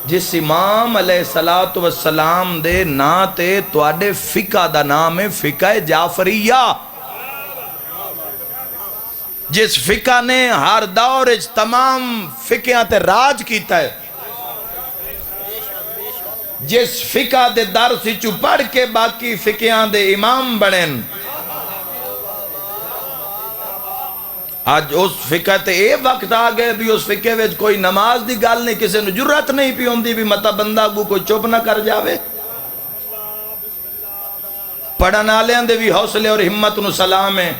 جس امام علیہ السلام دے نا تے توڑے فقہ دا نام ہے فقہ جعفریہ. جس فقہ نے ہر دور تمام فقیاں تے راج کیتا ہے. جس فقہ دے درس چو پڑھ کے باقی فقیاں دے امام بڑھن. آج اس فقہ تے اے وقت آگئے بھی اس فقہ ویج کوئی نماز دی گال نہیں کسی نے جرات نہیں پی ہوندی بھی مطا بندہ کو کوئی چپ نہ کر جاوے. پڑھن آلیاں دے بھی حوصلے اور ہمت نو سلام ہے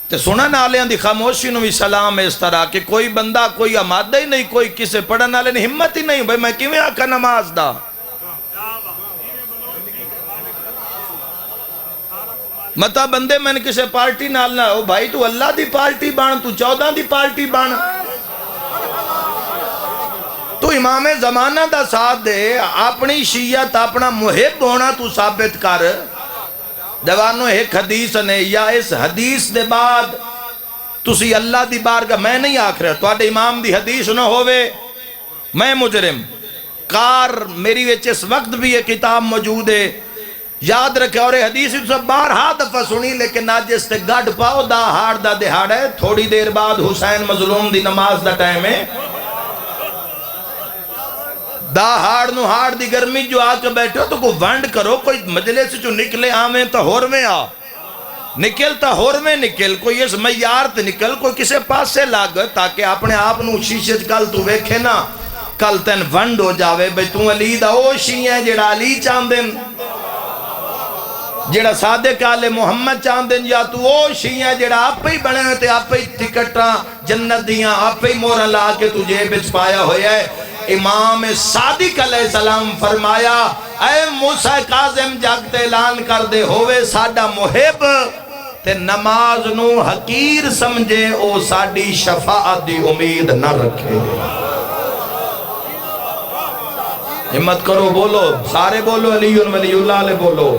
تے سنن آلیاں دی خاموشی نو بھی سلام ہے. اس طرح کہ کوئی بندہ کوئی آمادہ ہی نہیں کوئی کسے پڑھن آلے نے ہمت ہی نہیں بھئی میں کیویں آکھا نماز دا. مطا بندے میں نے کسے پارٹی نالنا ہو بھائی تو اللہ دی پارٹی بان تو 14 دی پارٹی بان تو امام زمانہ دا ساتھ دے اپنی شیعت اپنا محب ہونا تو ثابت کر. جوانوں ایک حدیث نے یا اس حدیث دے بعد تسی اللہ دی بارگاہ میں نہیں آکھ رہا تو آٹے امام دی حدیث نہ ہوئے میں مجرم کار میری ویچ اس وقت بھی یہ کتاب موجود ہے یاد رکھے. اور حدیث تو بارہا دفعہ سنی لیکن آج اس تے گڑ پاؤ دا ہاڑ دا دہاڑ ہے. تھوڑی دیر بعد حسین مظلوم دی نماز دا ٹائم ہے. دا ہاڑ نو ہاڑ دی گرمی جو آکے بیٹھو تو کوئی ونڈ کرو کوئی مجلس جو نکلے آمیں تا ہور میں آ نکل تا ہور میں نکل کوئی اس میار تے نکل کوئی کسے پاس سے لاگ تاکہ اپنے آپ نو شیشت کل تو ویکھے نا کل تین ونڈ ہو جاوے بھئی تو علی دا او شیئیں جڑا علی چاندن جڑا صادق آل محمد چاندن یا تو او شیئیں جڑا آپ ہی بنے تے آپ ہی ٹکٹاں جنت دیاں آپ ہی مورن لا کے تجھے بچ پایا ہویا ہے. امام صادق علیہ السلام فرمایا اے موسیٰ کاظم جاگتے اعلان کر دے ہوئے ساڈا محب تے نماز نو حقیر سمجھے او ساڈی شفاعت دی امید نہ رکھے. ہمت کرو بولو سارے بولو علی ولی اللہ علیہ بولو.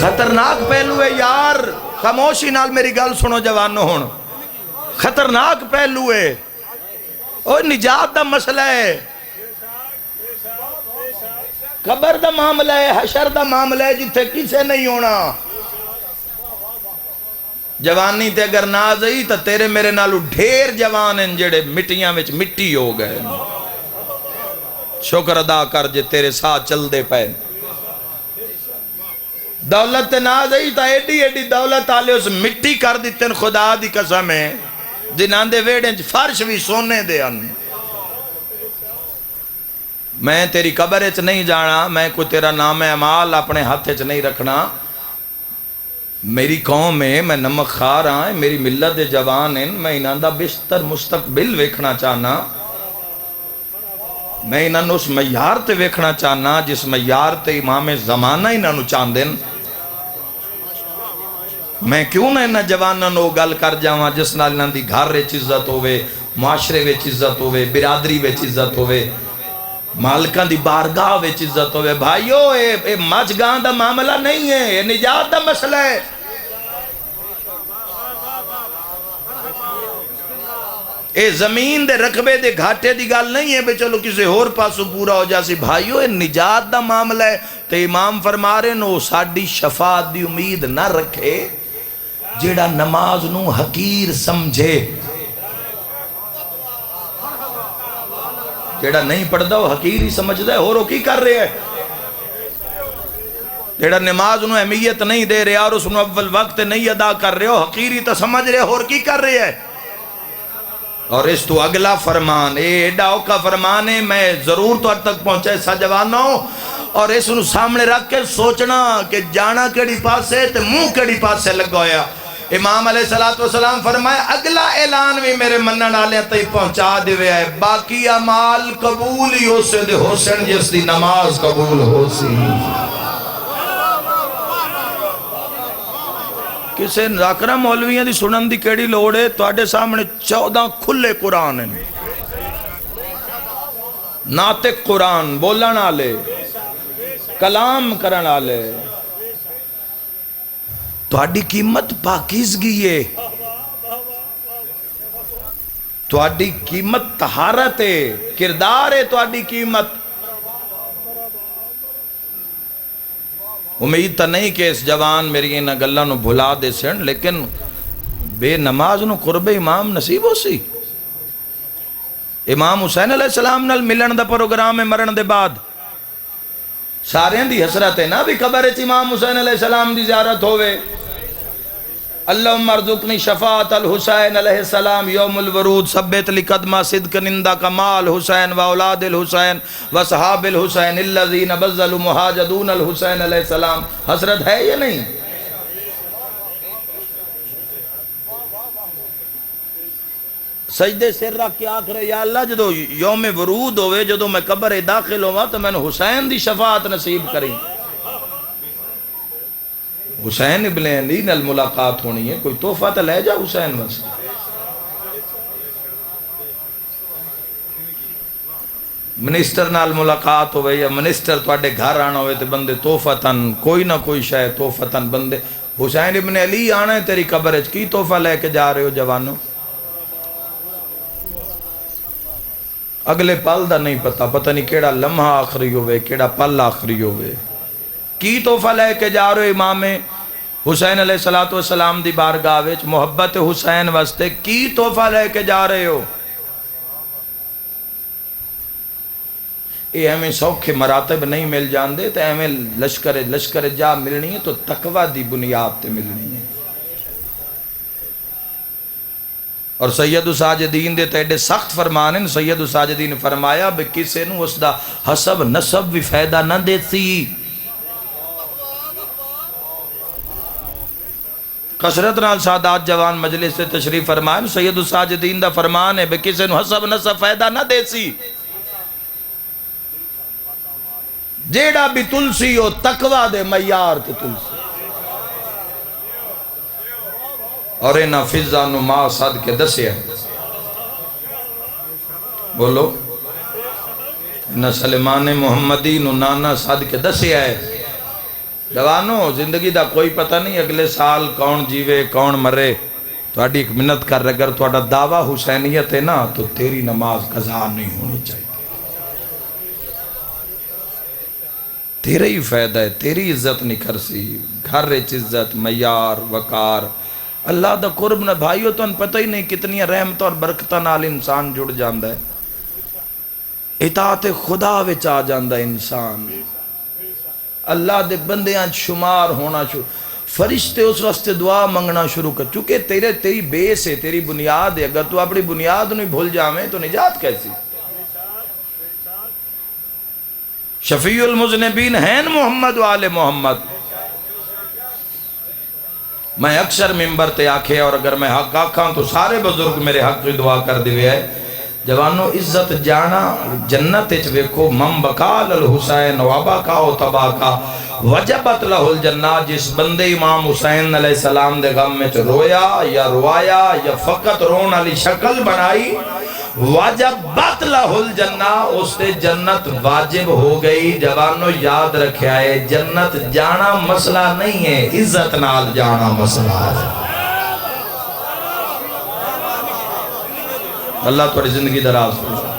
خطرناک پہلو ہے یار خاموشی نال میری گل سنو جوانو ہون. خطرناک پہلو ہے اور نجات دا مسئلہ ہے قبر دا معاملہ ہے حشر دا معاملہ ہے جتھے کسے نہیں ہونا. جوانی تے اگر نہ آئی تو تیرے میرے نالو ڈھیر جوان ہیں جڑے مٹیاں وچ مٹی ہو گئے. شکر ادا کر جے تیرے ساتھ چل دے پے. دولت تے نہ آئی تو ایڈی ایڈی دولت آلے اس مٹی کر دیتے خدا دی قسم ہے جنہاں دے ویڑیں فرش بھی سونے دے ان. میں تیری قبر اچ نہیں جانا, میں کوئی تیرا نام اعمال اپنے ہاتھ اچ نہیں رکھنا. میری قوم ہے, میں نمک خار ہاں, میری ملت دے جوان ہیں, میں انہاں دا بہتر مستقبل ویکھنا چاہنا. میں انہاں نو اس معیار تے ویکھنا چاہنا جس معیار تے امام زمانہ انہاں نو چاندن. میں کیوں نہ انہاں جواناں نو گل کر جاواں جس نال انہاں دی گھر وچ عزت ہوے, معاشرے وچ عزت ہوے, برادری وچ عزت ہوے, مالکاں دی بارگاہ وچ عزت ہوے. بھائیو اے مچ گاں دا معاملہ نہیں ہے, اے نجات دا مسئلہ ہے. اے زمین دے رقبے دے گھاٹے دی گل نہیں ہے بے چلو کسی اور پاسو پورا ہو جاسی. بھائیو اے نجات دا معاملہ ہے. تے امام فرما رہے نو ساڈی شفاعت دی امید نہ رکھے جیڑا نماز نو حقیر سمجھے. جیڑا نہیں پڑھدا وہ حقیر ہی سمجھدا ہے. اور وہ کی کر رہے ہے؟ جیڑا نماز نو اہمیت نہیں دے رہے اور اس نو اول وقت نہیں ادا کر رہے ہو, حقیر ہی تو سمجھ رہے ہو. اور کی کر رہے ہے؟ اور اس تو اگلا فرمان, اے ایڈا اوکا فرمان ہے, میں ضرور تو تک پہنچے سا جوانوں. اور اس نو سامنے رکھ کے سوچنا کہ جانا کیڑی پاسے تے منہ کیڑی پاسے لگ گویا. امام علیہ السلام فرمائے اگلا اعلان بھی میرے منن والے تئی پہنچا دیوے ہے, باقی اعمال قبول ہی ہو سے دے حسین جس دی نماز قبول ہو سی. کسے راکرہ مولویاں دی سنن دی کیڑی لوڑ ہے؟ تواڈے سامنے 14 کھلے قرآن ہیں, ناطق قرآن بولن والے, کلام کرن والے. تواڈی قیمت پاکیزگی ہے, تواڈی قیمت طہارت ہے, کردار ہے تواڈی قیمت. امید تا نہیں کہ اس جوان میری انہاں گلاں نو بھلا دے سن, لیکن بے نماز نو قرب امام نصیب ہو سی. امام حسین علیہ السلام نال ملن دا پروگرام ہے مرن دے بعد. سارے دی حسرت ہے نا بھی قبر وچ امام حسین علیہ السلام دی زیارت ہوئے. اللہم ارزقنی شفاعت الحسین علیہ السلام یوم الورود ثبت لقدمہ صدق نندہ کمال حسین و اولاد الحسین و صحاب الحسین الذین بذلوا مہاجدون الحسین علیہ السلام. حسرت ہے یا نہیں؟ سجدے سر رکھ کے آخر یا اللہ جدو یوم ورود ہوئے, جدو میں قبر داخل ہوا تو میں نے حسین دی شفاعت نصیب کریں. حسین ابن علی نال ملاقات ہونی ہے, کوئی تحفہ تو لے جا حسین بس. منسٹر نال ملاقات ہوئے یا منسٹر تواڈے گھر آنا ہوئے تو بندے تحفتاً کوئی نہ کوئی شے تحفتاً بندے. حسین ابن علی آنا ہے تیری قبر وچ, کی تحفہ لے کے جا رہے ہو جوانوں؟ اگلے پل دا نہیں پتہ نہیں کیڑا لمحہ آخری ہوئے, کیڑا پل آخری ہوئے. کی تحفہ لے کے جا رہے ہو امام حسین علیہ السلام دی بارگاہ وچ, محبت حسین واسطے کی تحفہ لے کے جا رہے ہو؟ یہ ہمیں سوکھے مراتب نہیں مل جاندے, تو ہمیں لشکر جا ملنی ہے تو تقوی دی بنیاد تے ملنی ہے. اور سید الساجدین دے تیڑے سخت فرمان ہیں. سید الساجدین فرمایا بے کسے نو اس دا حسب نسب بھی فائدہ نہ دیتی. کثرت نال سادات جوان مجلس سے تشریف فرمائیں. سید الساجدین دا فرمان ہے بے کسے نو حسب نسب فائدہ نہ دیسی. جیڑا بھی تلسی ہو تقوی دے معیار تے تلسی. اور اینا فضا نو ماں صد کے دسیا, بولو نہ سلمان محمدی نو نانا صد کے دسیا ہے. جوانوں زندگی دا کوئی پتہ نہیں اگلے سال کون جیوے کون مرے. تواڈی ایک منت کر رہے, اگر تواڈا دعویٰ حسینیت ہے نا تو تیری نماز قضا نہیں ہونی چاہیے. تیرے ہی فائدہ ہے, تیری عزت نہیں کر سی. گھر وچ عزت, معیار, وقار, اللہ دا قرب نہ بھائیو تو پتہ ہی نہیں کتنی رحمت اور برکتہ نال انسان جڑ جاندہ ہے، اطاعت خدا وچ آ جاندہ ہے انسان، اللہ دے بندیاں شمار ہونا شروع، فرشتے اس واسطے دعا منگنا شروع کر، چونکہ تیری بیس ہے، تیری بنیاد ہے، اگر تو اپنی بنیاد نہیں بھول جاویں تو نجات کیسی؟ شفیع المذنبین ہیں محمد و آل محمد۔ میں اکثر ممبر تے آکھے اور اگر میں حق آکھاں تو سارے بزرگ میرے حق کی دعا کر دیوے ہے، جوانو عزت جانا جنت اچ ویکھو من بکال الحسین وابا کا و تبا کا وجبت لہ الجنہ، جس بندے امام حسین علیہ السلام دے غم میں رویا یا روایا یا فقط رون علی شکل بنائی، وجبت لہ الجنہ، اس سے جنت واجب ہو گئی۔ جوانو یاد رکھیا ہے جنت جانا مسئلہ نہیں ہے، عزت نال جانا مسئلہ ہے۔ اللہ توڑی زندگی دراز کرو۔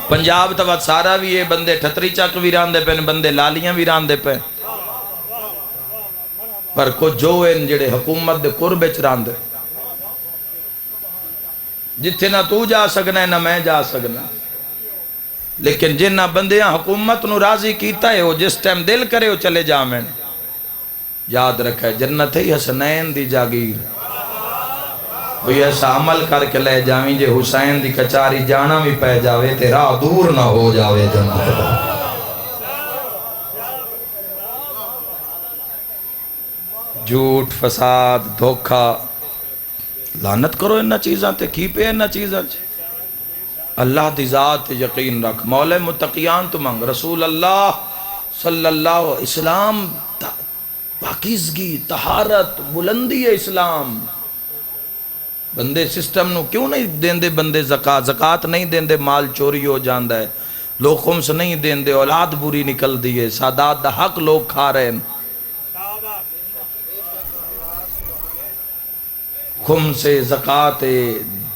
پنجاب تو سارا بھی ہے، بندے ٹھتری چک بھی راندے پہ، بندے لالیاں بھی راندے پہ، پر کو جو ان جڑے حکومت دے قربے چ راندے، جتھے نہ تو جا سکنا ہے نہ میں جا سکنا، لیکن جنہ بندیاں حکومت نو راضی کیتا ہے وہ جس ٹائم دل کرے وہ چلے جامن۔ یاد رکھے جنت ہی حسنین دی جاگیر، کوئی ایسا عمل کر کے لے جاویں جے حسین دی کچاری جانا بھی پہ جاوے تے راہ دور نہ ہو جاوے جنت دا۔ جھوٹ، فساد، دھوکہ، لعنت کرو انہا چیزاں تے، کی پہ انہا چیزاں چھے۔ اللہ دی ذات یقین رکھ، مولا متقیان تو منگ، رسول اللہ صلی اللہ علیہ اسلام پاکیزگی، طہارت، بلندی ہے اسلام۔ بندے سسٹم نو کیوں نہیں دیندے، بندے زکاة نہیں دیندے، مال چوری ہو جاندہ ہے، لوگ خمس نہیں دیندے، اولاد بری نکل دیئے، سادات دا حق لوگ کھا رہے ہیں۔ خمس زکاة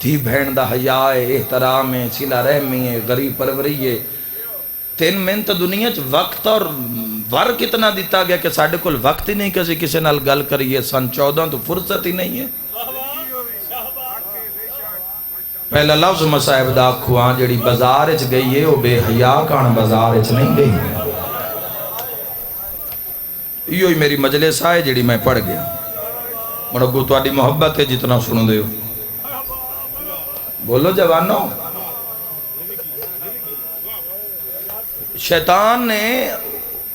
دھی بہن دا حیاء احترام صلہ رحمی غریب پروری، تین منت دنیا چ وقت اور ورک اتنا دیتا گیا کہ ساڑھے کل وقت ہی نہیں کسی نال گل کریے، سن 14 تو فرصت ہی نہیں ہے۔ پہلا لفظ مسائب دا کھوان جڑی بازار اچ گئی ہے وہ بے حیاء کان بازار اچ نہیں گئی۔ یہ ہی میری مجلس آئے جڑی میں پڑھ گیا، مرگو تو آڈی محبت ہے جتنا سنو دے ہو، بولو جوانو۔ شیطان نے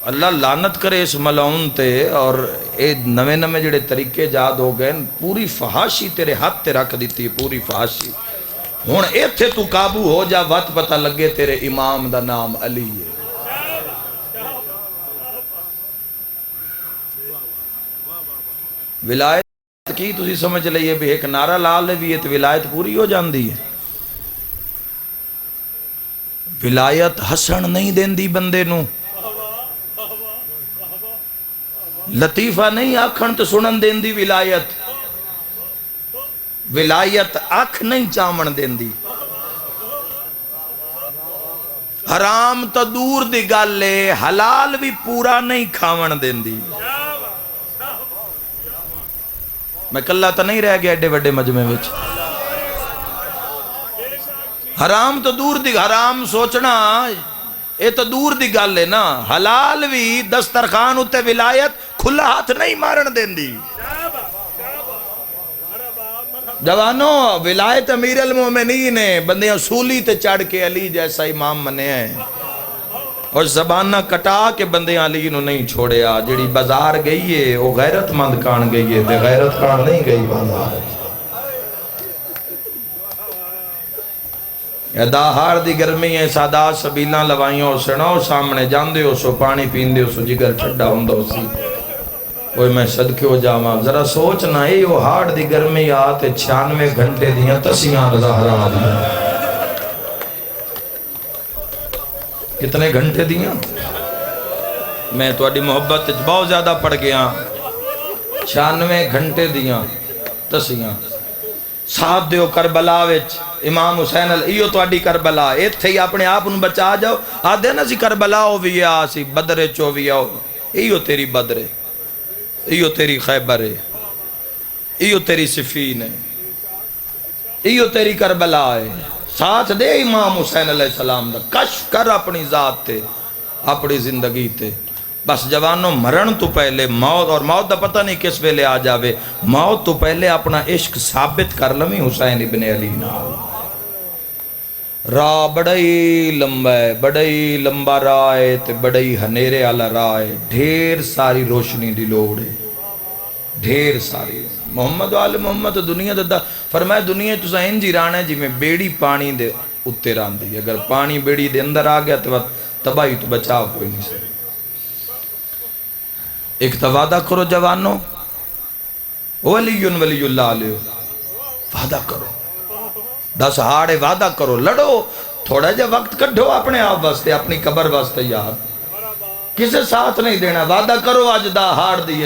اللہ لعنت کرے اس ملعون تے، اور اے نوے نوے جڑے طریقے جاد ہو گئے، پوری فحاشی تیرے ہاتھ تے رکھ دیتی ہے، پوری فحاشی۔ ہون ایتھے تو قابو ہو جا، وقت پتہ لگے تیرے امام دا نام علی ہے۔ ولایت کی تسی سمجھ لئیے بھی ایک نعرہ لال بھی ہے تو ولایت پوری ہو جاندی ہے۔ ولایت حسن نہیں دیندی بندے نو، لطیفہ نہیں آکھن تو سنن دیندی ولایت، ولایت آکھ نہیں چامن دیندی، حرام تو دور دی گالے حلال بھی پورا نہیں کھاون دیندی۔ میں کلہ تو نہیں رہ گیا ایڈے وڈے مجمع وچ، حرام تو دور دی، حرام سوچنا اے تو دور دی گل ہے نا، حلال بھی دسترخوان اتے ولایت کھلا ہاتھ نہیں مارن دیندی۔ جوانو ولایت امیر المومنین ہے، بندے اصولی تے چڑھ کے علی جیسا امام منے ہیں، اور زبانہ کٹا کے بندے علی نو نہیں چھوڑیا۔ جڑی بازار گئی ہے وہ غیرت مند کان گئی ہے، بے غیرت کان نہیں گئی بازار۔ داہار دی گرمی ہے، سادات سبیلاں لوائیوں ہو سنو، سامنے جاندے ہو سو پانی پیندے ہو سو، جگر ٹھڈا ہوندہ ہو سی، کوئی میں صدقے ہو جاواں۔ ذرا سوچنا ہے وہ ہاڑ دی گرمی آتے 96 گھنٹے دیاں تسیاں زہرا دیاں، کتنے گھنٹے دیاں؟ میں تو اڈی محبت بہت زیادہ پڑھ گیا، 96 گھنٹے دیاں تسیاں۔ ساتھ دیو کربلا وچ امام حسین ایو تو اڈی کربلا، ایتھے ہی اپنے آپ ان بچا جاؤ، آدھے نا سی کربلا ہو بھی آسی بدر چو بھی آؤ، ایو تیری بدر ہے، ایو تیری خیبر ہے۔ ایو تیری صفین ہے، ایو تیری کربلا ہے، ساتھ دے امام حسین علیہ السلام دا، کشف کر اپنی ذات تے اپنی زندگی تے۔ بس جوانوں مرن تو پہلے موت، اور موت دا پتہ نہیں کس ویلے آ جاوے، موت تو پہلے اپنا عشق ثابت کر لویں حسین ابن علی نال۔ راہ بڑی لمبا ہے، بڑی لمبا راہ ہے تے بڑی ہنیرے والا راہ ہے، ڈھیر ساری روشنی دی لوڑ ہے، ڈھیر ساری۔ محمد وال محمد دنیا دا فرمایا دنیا تساں انج ہی رہنا ہے جی میں بیڑی پانی دے اتے راندی، اگر پانی بیڑی دے اندر آ گیا تو تباہی تو بچاؤ کوئی نہیں سکتا۔ ایک تو وعدہ کرو جوانوں، ولی اللہ علیہ وعدہ کرو، 10 ہاڑے وعدہ کرو، لڑو، تھوڑا جا وقت کڈھو اپنے آپ واسطے، اپنی قبر واسطے یار، کسے ساتھ نہیں دینا، وعدہ کرو آج دا ہاڑ دی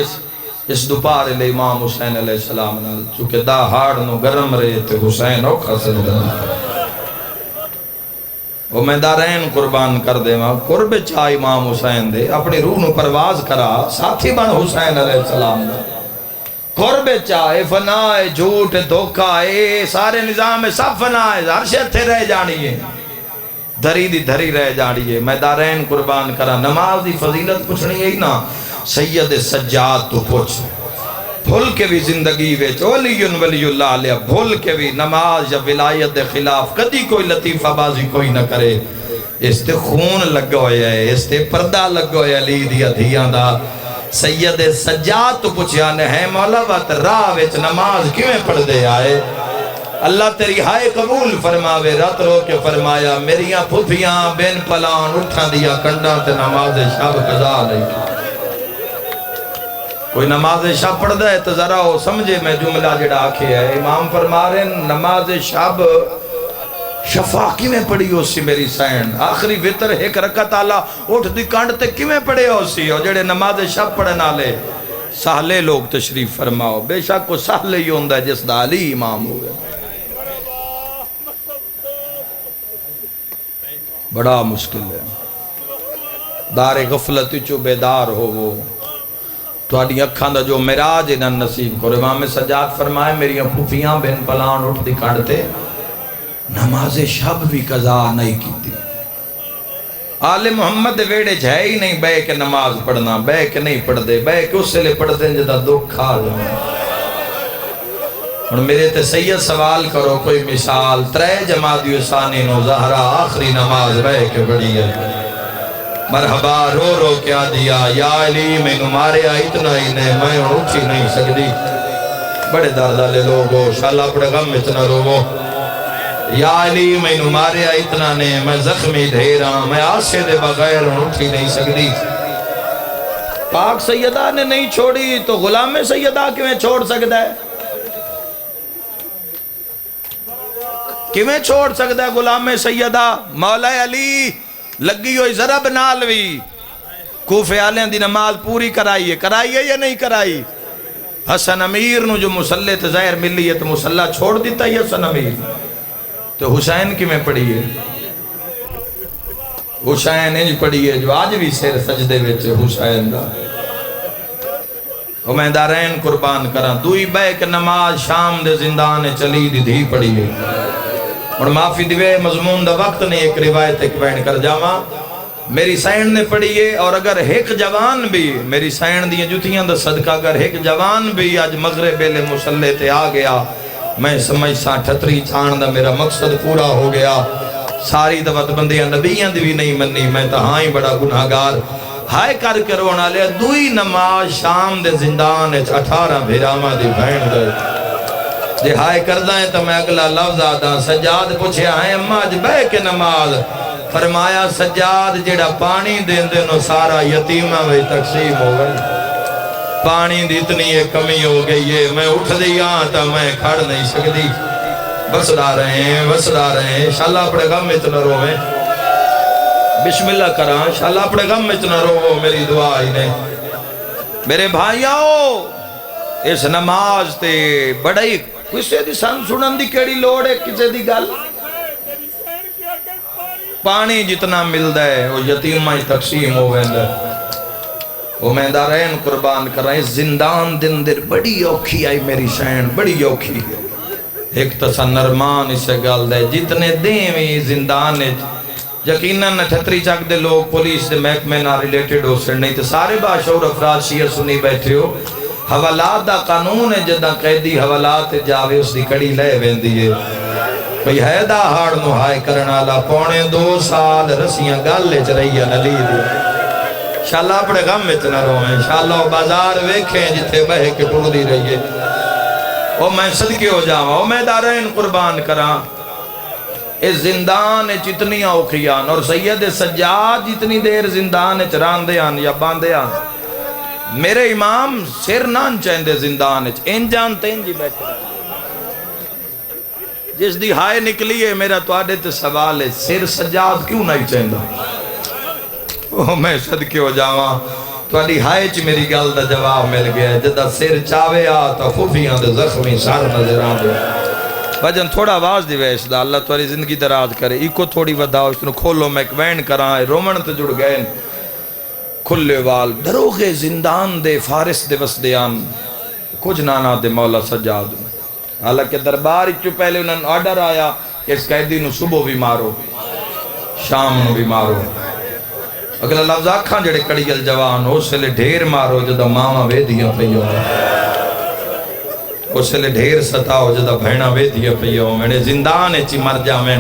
اس دوپار لے امام حسین علیہ السلام نال، چونکہ دا ہاڑ نو گرم رہے تے حسین اوکھا سجدہ وہ میں دارین قربان کر دے ماں، قرب چاہ امام حسین دے، اپنی روح نو پرواز کرا، ساتھی بن حسین علیہ السلام دا، قرب چاہے فنائے جھوٹ دھوکہ اے سارے نظام سب فنائے، ہر شے تھے رہ جانی ہے، دھری دی دھری رہ جانی ہے، میں دارین قربان کرا۔ نماز دی فضیلت پوچھنی ہے نا، سید سجاد تو پوچھ، بھول کے بھی زندگی ویچ ولی اللہ علیہ، بھول کے بھی نماز یا ولایت دے خلاف کدی کوئی لطیفہ بازی کوئی نہ کرے، اس تے خون لگا ہویا ہے، اس تے پردہ لگا ہویا ہے لی دیا دھیاں دا۔ سید سجاد تو پوچھیا نے ہے مولا وقت راہ ویچ نماز کیویں پڑھ دے آئے؟ اللہ تیری ہائے قبول فرماوے، رات رو کے فرمایا میریاں پھوپیاں بین پلان اٹھا دیا کنڈا تے نماز شب قضا نہیں۔ کوئی نماز شب پڑھ دے تو ذرا ہو سمجھے میں جملہ جڑا آکھے ہے، امام فرما رہے ہیں نماز شب شفا کی میں پڑھی ہو سی میری سین، آخری وطر ایک رکعت آلہ اٹھ دی کانڈ تے کی میں پڑھے ہو سی، اور جڑے نماز شب پڑھنا لے سہلے لوگ تشریف فرماؤ، بے شک کو سہلے ہی ہوندہ ہے جس دا علی امام ہوئے، بڑا مشکل ہے، دار غفلت چو بیدار ہو وہ تھوڑی اکھاں دا جو معراج انہاں نصیب کرو۔ امام سجاد فرمائے میری پھوپیاں بین پلان اٹھ دی کھڑتے نماز شب بھی قضا نہیں کی تھی، آل محمد ویڑے جھے ہی نہیں بے کے نماز پڑھنا، بے کے نہیں پڑھ دے، بے کے اس سے لے پڑھ دیں جدہ دکھ کھا جائیں۔ اور میرے تے سید سوال کرو کوئی مثال، 3 جمادی ثانی نو زہرہ آخری نماز بے کے بڑی ہے، مرحبا رو رو کیا دیا یا علی میں نماریا اتنا ہی نہیں میں اٹھی نہیں سکتی، بڑے دردالے لوگو شاءاللہ اپنے غم اتنا رو، یا علی میں نماریا اتنا نہیں میں زخمی دھیرا میں آسے دے بغیر اٹھی نہیں سکتی۔ پاک سیدہ نے نہیں چھوڑی تو غلام سیدہ کیویں چھوڑ سکتا ہے؟ کیویں چھوڑ سکتا ہے غلام سیدہ؟ مولا علی لگی ہوئی ضرب نالوی کوفے آلیاں دی نماز پوری کرائی ہے یا نہیں کرائی؟ حسن امیر نو جو مسلح تے ظاہر ملی ہے تو مسلح چھوڑ دیتا ہے حسن امیر، تو حسین کی میں پڑھی ہے، حسین انج پڑھی ہے جو آج بھی سیر سجدے ویچے حسین دا، میں دارین قربان کرا دوئی بیک نماز شام دے زندان چلی دی دھی پڑھی ہے، اور معافی دیوے مضمون دا وقت نہیں ایک روایت ایک بین کر جاواں، میری سین نے پڑھی ہے، اور اگر ایک جوان بھی میری سین دی جتیاں دا صدقہ اگر ایک جوان بھی آج مغرب لے مسلح تے آ گیا، میں سمجھ سا 38 چھان دا میرا مقصد پورا ہو گیا، ساری دفت بندیاں نبیاں دی بھی نہیں منی، میں تہاں ہی بڑا گناہگار، ہائے کر کے رونا لیا دوئی نماز شام دے زندان 18 بھیرامہ دی بہن دے، جے ہائے کردہ ہے تو میں اگلا لفظ آدھا، سجاد پوچھے آئے اماں اج بے کے نماز، فرمایا سجاد جڑا پانی دین دینو سارا یتیمہ میں تقسیم ہو گئی، پانی دی اتنی ایک کمی ہو گئی ہے، میں اٹھ دیا تا میں کھڑ نہیں سکتی، بسدا رہے ہیں، انشاءاللہ اپنے غم اتنا رویں، بسم اللہ کران انشاءاللہ اپنے غم اتنا رو، میری دعا ہی نہیں، میرے بھائیاں اس نماز تے بڑائی کسے دی سن سنن دی کیڑی لوڑ ہے، کسے دی گل پانی جتنا ملدا ہے وہ یتیمہ ہی تقسیم ہو گئے، وہ میں دارین قربان کر رہا ہے زندان دن در بڑی اوکھی آئی میری شین بڑی اوکھی ایک تسا نرمان اسے گل دے جتنے دیں میں زندان یقیناً 38 چک دے لوگ پولیس دے محکمے نہ ریلیٹڈ ہو سن نہیں تو سارے باشعور افراد شیعہ سنی بیٹھے ہو حوالات دا قانون ہے جدہ قیدی حوالات جاوے اس دی کڑی لے ویندی ہے کوئی ہے دا ہاڑ نوہائی کرنا لا 2.5 سال رسیاں گالے چ رہی ہے نلی دی انشاءاللہ اپنے غم میں نہ روئیں انشاءاللہ بازار ویکھیں جتے بہ کے ٹوڑ دی رہی ہے او میں صدقے ہو جاواں او میں دارین قربان کراں اس زندان چتنی اوکھیان اور سید سجاد جتنی دیر زندان چراندے آن یا باندے آن میرے امام سر نان چاہندے زندان ان جانتے ہیں جی بیٹھے جس دی ہائے نکلی ہے میرا تو آڈے تے سوال ہے سر سجاد کیوں نہیں چاہندہ وہ میں صدقے ہو جاواں تو آڈی ہائے چی میری گل دا جواب مل گیا ہے جدہ سر چاوے آتا خوفیاں دے زخمی سار نظر آن دے وجن تھوڑا آواز دی ویس دا اللہ تواری زندگی دراز کرے ایکو تھوڑی وداؤ اس نے کھولو میں ایک کراں رومن تے جڑ گئے کھلے وال دروغ زندان دے فارس دے وسدیان کچھ نانا دے مولا سجاد حالانکہ دربار اچھو پہلے انہوں نے آرڈر آیا کہ اس قیدی نو صبح بھی مارو شام نو بھی مارو اگلا لفظ آکھاں جڑے کڑیل جوان ہو سے لے ڈھیر مارو جدہ ماما وے دیا پہیو اس لئے ڈھیر ستاؤ جدہ بھینا وے دیا پہیو میرے زندان چی مر جا میں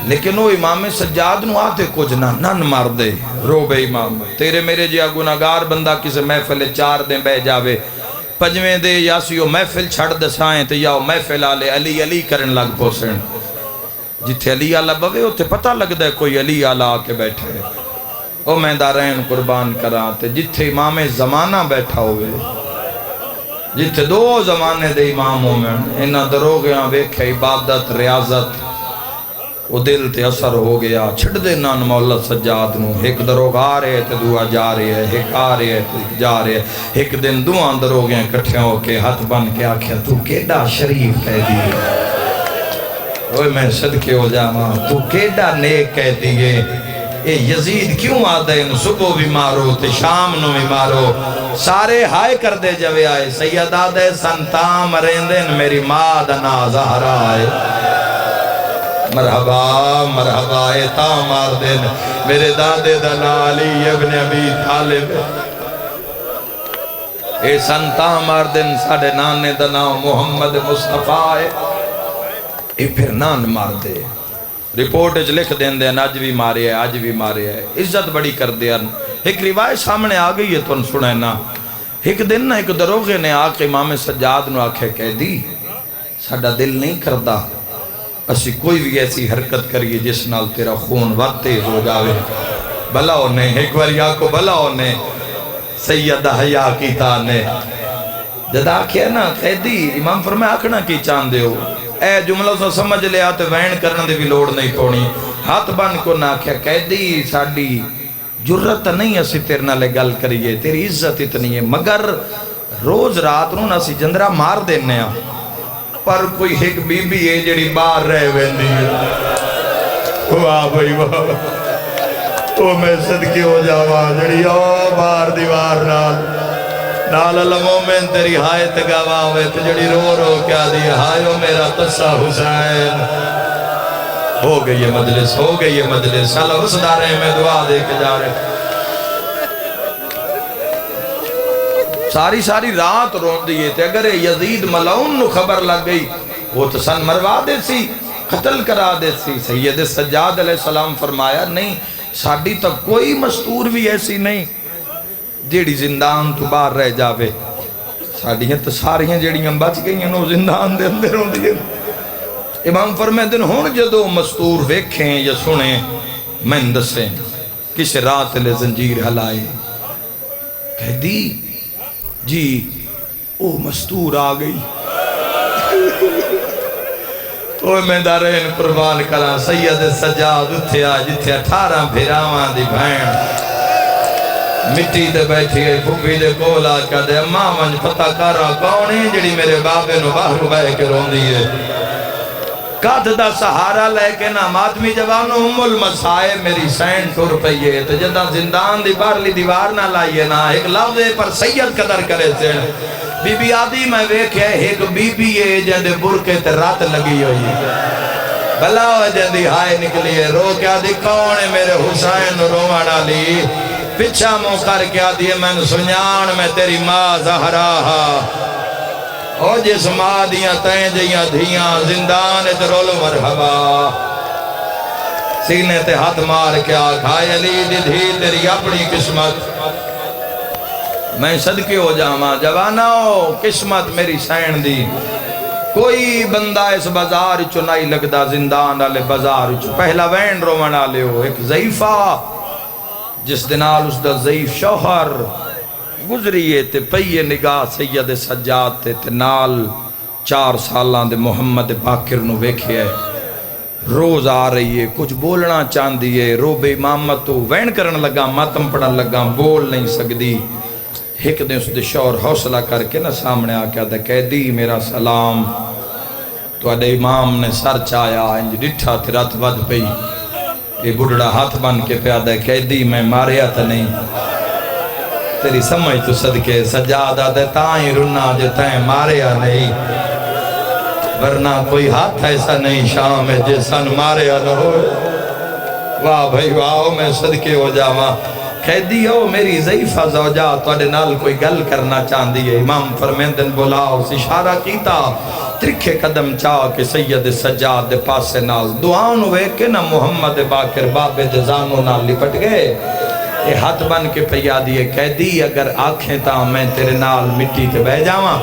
لیکن وہ امام سجاد نو آتے کچھ نن مار دے رو بے امام تیرے میرے جیا گناہگار بندہ کسے محفل 4 دیں بے جاوے پجویں دے یا سیو محفل چھڑ دسائیں تے یا محفل آلے علی علی کرن لگ پوسن جتھے علی آلہ بوے ہوتے پتہ لگ دے کوئی علی آلہ آکے بیٹھے او میں دارین قربان کراتے جتھے امام زمانہ بیٹھا ہوئے جتھے 2 زمانے دے اماموں میں انہاں دروگیاں ویکھے عبادت ریاضت وہ دل تے اثر ہو گیا چھڑ دینا مولا سجاد نو ایک دروگ آ رہے تے دعا جا رہے ہے ایک آ رہے ہے ایک جا رہے ہے ایک دن دعا دروگیاں کٹھیاں ہو کے ہاتھ بن کے آکھیا تو کیڑا شریف کہہ دیئے اوہ میں صدقے ہو جاواں تو کیڑا نیک کہہ دیئے اے یزید کیوں آدھے ان صبح بھی مارو تے شام نو بھی مارو سارے ہائے کر دے جوے آئے سیدہ دے سنتام رہندن میری ماں دنا زہرہ آئے مرحبا مرحبا اے تام آردن میرے دادے دنا علی ابن ابی طالب اے سنتام آردن ساڑھے نانے دنا محمد مصطفیٰ اے پھر نان مار دے رپورٹ اچھ لکھ دیں دے آج بھی مارے ہے آج بھی مارے ہے عزت بڑی کر دیا ایک روایت سامنے آ گئی ہے تو ان سنے نا ایک دن نا ایک دروغے نے آکے امام سجاد نو آکھے کہہ دی ساڑھا دل نہیں کردہ اسی کوئی بھی ایسی حرکت کریے جس نال تیرا خون ورتے ہو جاوے بھلا انہیں ایک بار یا کو بھلا انہیں سیدہ حیاء کی تانے جد آکھے نا قیدی امام فرمائے آکھنا کی چاندے ہو اے جملہ سے سمجھ لے آتے وین کرنے دے بھی لوڑ نہیں پونی ہاتھ بن کو نہ کیا قیدی ساڑی جرت نہیں اسی تیرنا لے گل کریے تیری عزت اتنی ہے مگر روز رات نو نسی جندرہ مار دینے ہیں پر کوئی ایک بی بی ہے جڑی باہر رہ ویندی ہے واہ بھائی واہ او میں صدقے ہو جاواں جڑی باہر دیوار نال المومن تیری ہائے تگاواں ہوئے تو جڑی رو رو کیا دی ہائیو میرا قصہ حسین ہو گئی ہے مجلس ہو گئی ہے مجلس اللہ اس دارے میں دعا دے کے جا رہے ساری رات رون دیئے تھے اگر یزید ملعون نو خبر لگ گئی وہ تو سن مروا دے سی قتل کرا دے سی سید سجاد علیہ السلام فرمایا نہیں ساڑی تک کوئی مستور بھی ایسی نہیں جیڑی زندان تو باہر رہ جاوے ساڑی ہیں تو ساری ہیں جیڑی ہم بچ گئی ہیں نو زندان دے اندر ہوں دیئے امام فرمائے دن ہون جدو مستور ویکھیں یا سنیں من دسیں کس رات لے زنجیر حلائے کہہ دی جی او مستور آ گئی اوہ میں دارین قربان کرا سید سجاد اتھے آج اتھے 18 بھیراوان دی بھین مٹی دے بیٹھی ہے پھوپی دے کولا کا دے اماں منج پتہ کرا کونے جڑی میرے بابے نو باہر بے کے رون دیئے کاتھ دا سہارا لے کے نا ماتمی جوانو المصائب میری سین ٹور پئیے تو جدہ زندان دی بارلی دیوار نہ لائیے نا ایک لفظ پر سید قدر کرے سے بی بی آدھی میں ویکھے ایک بی بی ہے جندے برکے تے رات لگی ہوئی بھلا ہو جندی ہائے نکلیے رو کیا دی کون ہے میرے حسین روانہ لی پچھا مو کر کیا دیئے میں سنیان میں تیری ماں زہرا او جس ماں دیاں تین جیاں دھیاں زندان اترول مرحبا سینے تے ہاتھ مار کیا کھائے علی دی دھی تیری اپنی قسمت میں صدقے ہو جاما جواناؤ قسمت میری سین دی کوئی بندہ اس بازار چو نہیں لگدا زندان والے بازار چو پہلا وین رومن والے ہو ایک ضعیفہ جس دنال اس دا ضعیف شوہر گزریے تے پئیے نگاہ سید سجاد تے نال 4 سالان دے محمد باقر نو ویکھے ہے روز آ رہی ہے کچھ بولنا چاندی ہے رو بے امامت تو وین کرن لگا ماتم پڑھن لگا بول نہیں سکدی ایک دن اس دے شور حوصلہ کر کے نہ سامنے آ کے قیدی میرا سلام تو اڈے امام نے سر چایا انج ڈٹھا تھی رات ود پئی یہ بڑھڑا ہاتھ بن کے پیادہ قیدی میں ماریا تا نہیں تیری سمجھ تو صدقے سجادہ دے تائیں رنا جو تائیں ماریا نہیں ورنہ کوئی ہاتھ ایسا نہیں شام ہے جیسا ماریا نہ ہو واہ بھائی واہ میں صدقے ہو جاواں قیدی ہو میری ضعیفہ زوجہ تو اڈے نال کوئی گل کرنا چاندی ہے امام فرمیندن بلاؤ اشارہ کیتا ترکھے قدم چاہ کے سید سجاد دے پاسے نال دعاؤں ہوئے کہ نہ محمد باقر بابے دے زانوں نال لپٹ گئے یہ ہاتھ بن کے پیا دیئے قیدی اگر آنکھیں تا میں تیرے نال مٹی تے بہ جاواں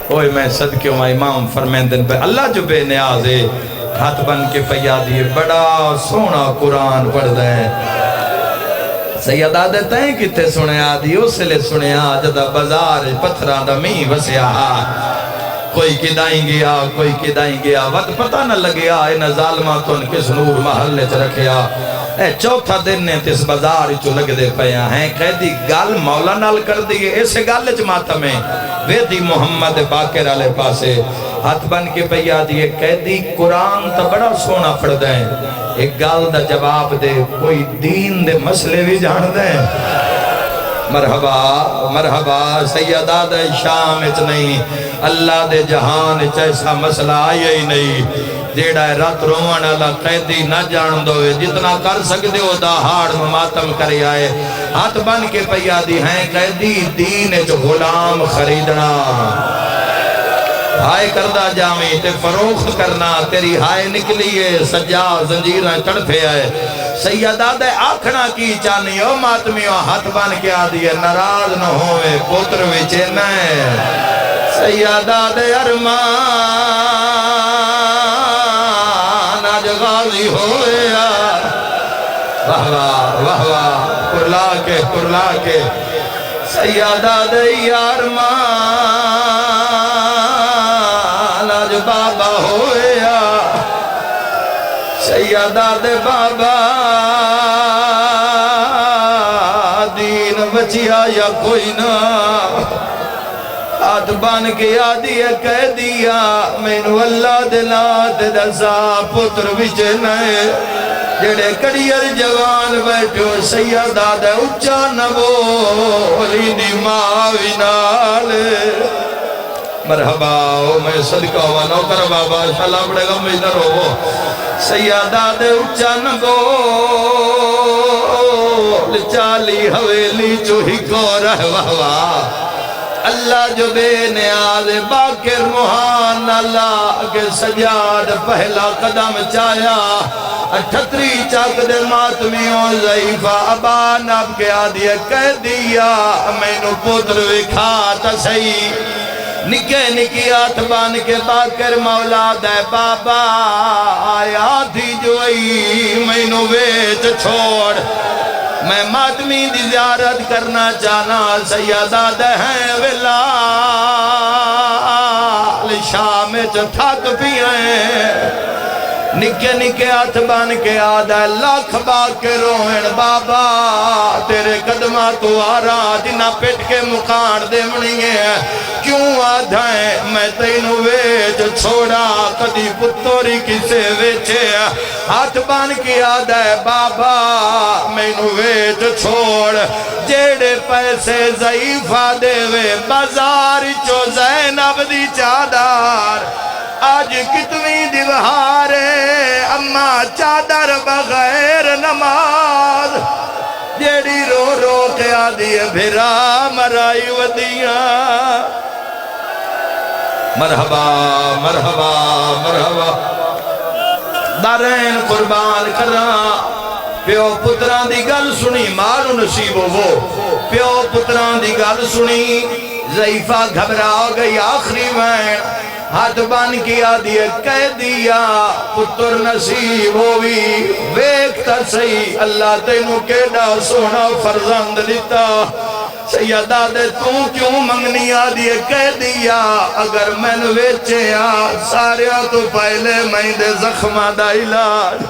اوہ میں صدقے ہوں امام فرمیندن پہ اللہ جو بے نیاز ہے ہاتھ بن کے پیا دیئے بڑا سونا قرآن پڑھ دیں سیدہ دیتا ہے کتے سنے آدھی اس لئے سنے آجدہ بازار پتھران دا می وسیا کوئی کدائیں گیا کوئی کدائیں گیا وقت پتہ نہ لگیا انہ ظالماتوں کس نور محلے چ رکھیا اے چوتھا دن نے تیس بازار چو لگ دے پیا ہیں قیدی گال مولا نال کر دیئے اسے گال چ ماتا میں ویدی محمد باقر علیہ پاسے ہاتھ بن کے پیا دیئے قیدی قرآن تا بڑا سونا پڑھ دیں ایک گال دا جواب دے کوئی دین دے مسئلے بھی جان دیں مرحبا مرحبا سیدہ دے شام اچ نہیں اللہ دے جہان اچ ایسا مسئلہ آیا ہی نہیں جیڑا ہے رات روان اللہ قیدی نہ جان دوئے جتنا کر سکتے ہو دا ہاڑ ماتم کری آئے ہاتھ بن کے پیا دی ہیں قیدی دین اچ غلام خریدنا ہائے کردہ جامی تے فروخت کرنا تیری ہائے نکلیے سجا زنجیریں تڑپے آئے سیدہ دے آکھنا کی چانی او ماتمیوں ہاتھ بان کے آدھیے ناراض نہ ہوئے پوتر وچے نئے سیدہ دے ارمان آج غازی ہوئے واہ واہ واہ واہ کرلا کے سیدہ دے ارمان بابا ہویا سیدہ دے بابا دین بچیا یا کوئی نہ ہاتھ بان کے آدھی کہہ دیا مینو اللہ دلات دسا پتر بچے نئے جڑے کڑیر جوان بیٹھو سیدہ دے اچھا نبولی دی ماوی نالے مرحبا میں صدقہ ہوا نوکر بابا شاءاللہ بڑے گا مجدر ہو سیادہ دے اچھان گو چالی حویلی جو ہی کو رہوا اللہ جو بے نیاز باقر محان اللہ کے سجاد پہلا قدم چایا 38 چاک دے ماتمیوں ضعیفہ ابا نب کے آدھیے کہہ دیا میں نو پتر وکھا تسئی نکے نکی آتھ بان کے باقر مولا دے بابا آیا تھی جوئی میں نو ویچ چھوڑ میں ماتمی دی زیارت کرنا چاہنا سیدہ دے ہیں ویلا شام چ تھک پیئیں نکے نکے ہاتھ بان کے آدھا لاکھ باقر روئن بابا تیرے قدمہ تو آرہا جنہ پیٹ کے مقاڑ دے منی ہے کیوں آدھا ہے میں تینو ویچ چھوڑا کدی پتوری کسے ویچے ہاتھ بان کی آدھا ہے بابا مینو ویچ چھوڑ جیڑے پیسے ضعیفہ دے وے بازار چو زینب دی چادر آج کتنی دیوہارے اماں چادر بغیر نماز جیڑی رو رو کے آدھی بھرا مرائی ودیاں مرحبا مرحبا مرحبا دارین قربان کرنا پیو پتران دی گل سنی مارو نصیب وہ پیو پتران دی گل سنی ضعیفہ گھبرا گئی آخری وین ہاتھ بان کیا دیئے کہہ دیا پتر نصیب ہوئی ویکتا صحیح اللہ تینو کیڑا سونا فرزند لیتا سیدہ دے تو کیوں منگنی آدھیے کہہ دیا اگر میں نے ویچے سارے تو پہلے میں دے زخمہ دا علاج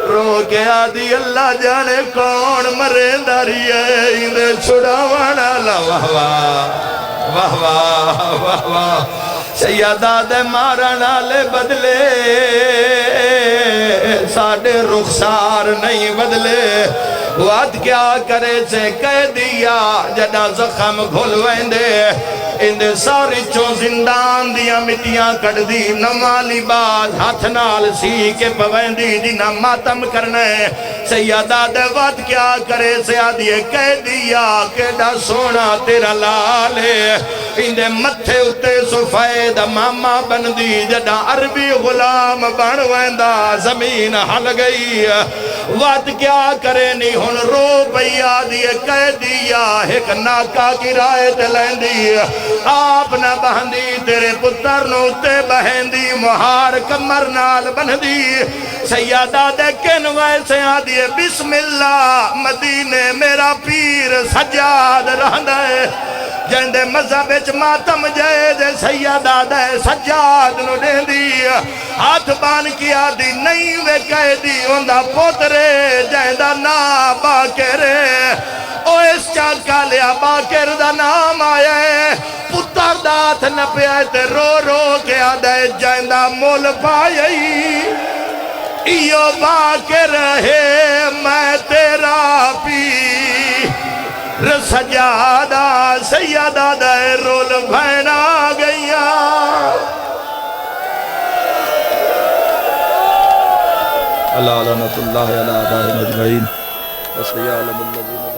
رو کے آدھی اللہ جانے کون مرے داری ہے اندے چھڑا وانا لا واہ واہ واہ واہ واہ سیدہ دے مارنا لے بدلے ساڑھے رخسار نہیں بدلے وعد کیا کرے سے کہہ دیا جڑا زخم گھل ویندے اندے ساری چو زندان دیا مٹیاں کٹ دی نوالی باز ہاتھ نال سی کے پویندی جنہ ماتم کرنے سیدہ دے وعد کیا کرے سے آدھیے کہہ دیا کیڑا سونا تیرا لالے اندے متھے اتے سفید ماما بندی جڑا عربی غلام بن ویندا زمین ہل گئی وعد کیا کرے نہیں ہن رو پیا دیے کہہ دیا ایک ناکا کی رائے تلیندی آپ نہ بہندی تیرے پتر نوتے بہندی مہار کمر نال بندی سیدہ دیکھن ویسے آدھیے بسم اللہ مدینے میرا پیر سجاد رہندے جندے مذہب اچ ماتم جائے دے سیدہ دے سجاد نو دے دی ہاتھ بان کیا دی نہیں وے کہہ دی اندہ پوترے جائندہ نا باکرے او اس چاکا لیا باکر دا نام آئے پتر دات نپے آئے تے رو رو کے آدھے جائندہ مول پائے ایو باکر ہے میں تیرا پیر سجادہ سیدہ دے رول بھینا گیا اللہ لعنت اللہ علی آبائنا اجمعین وسیعلم الذین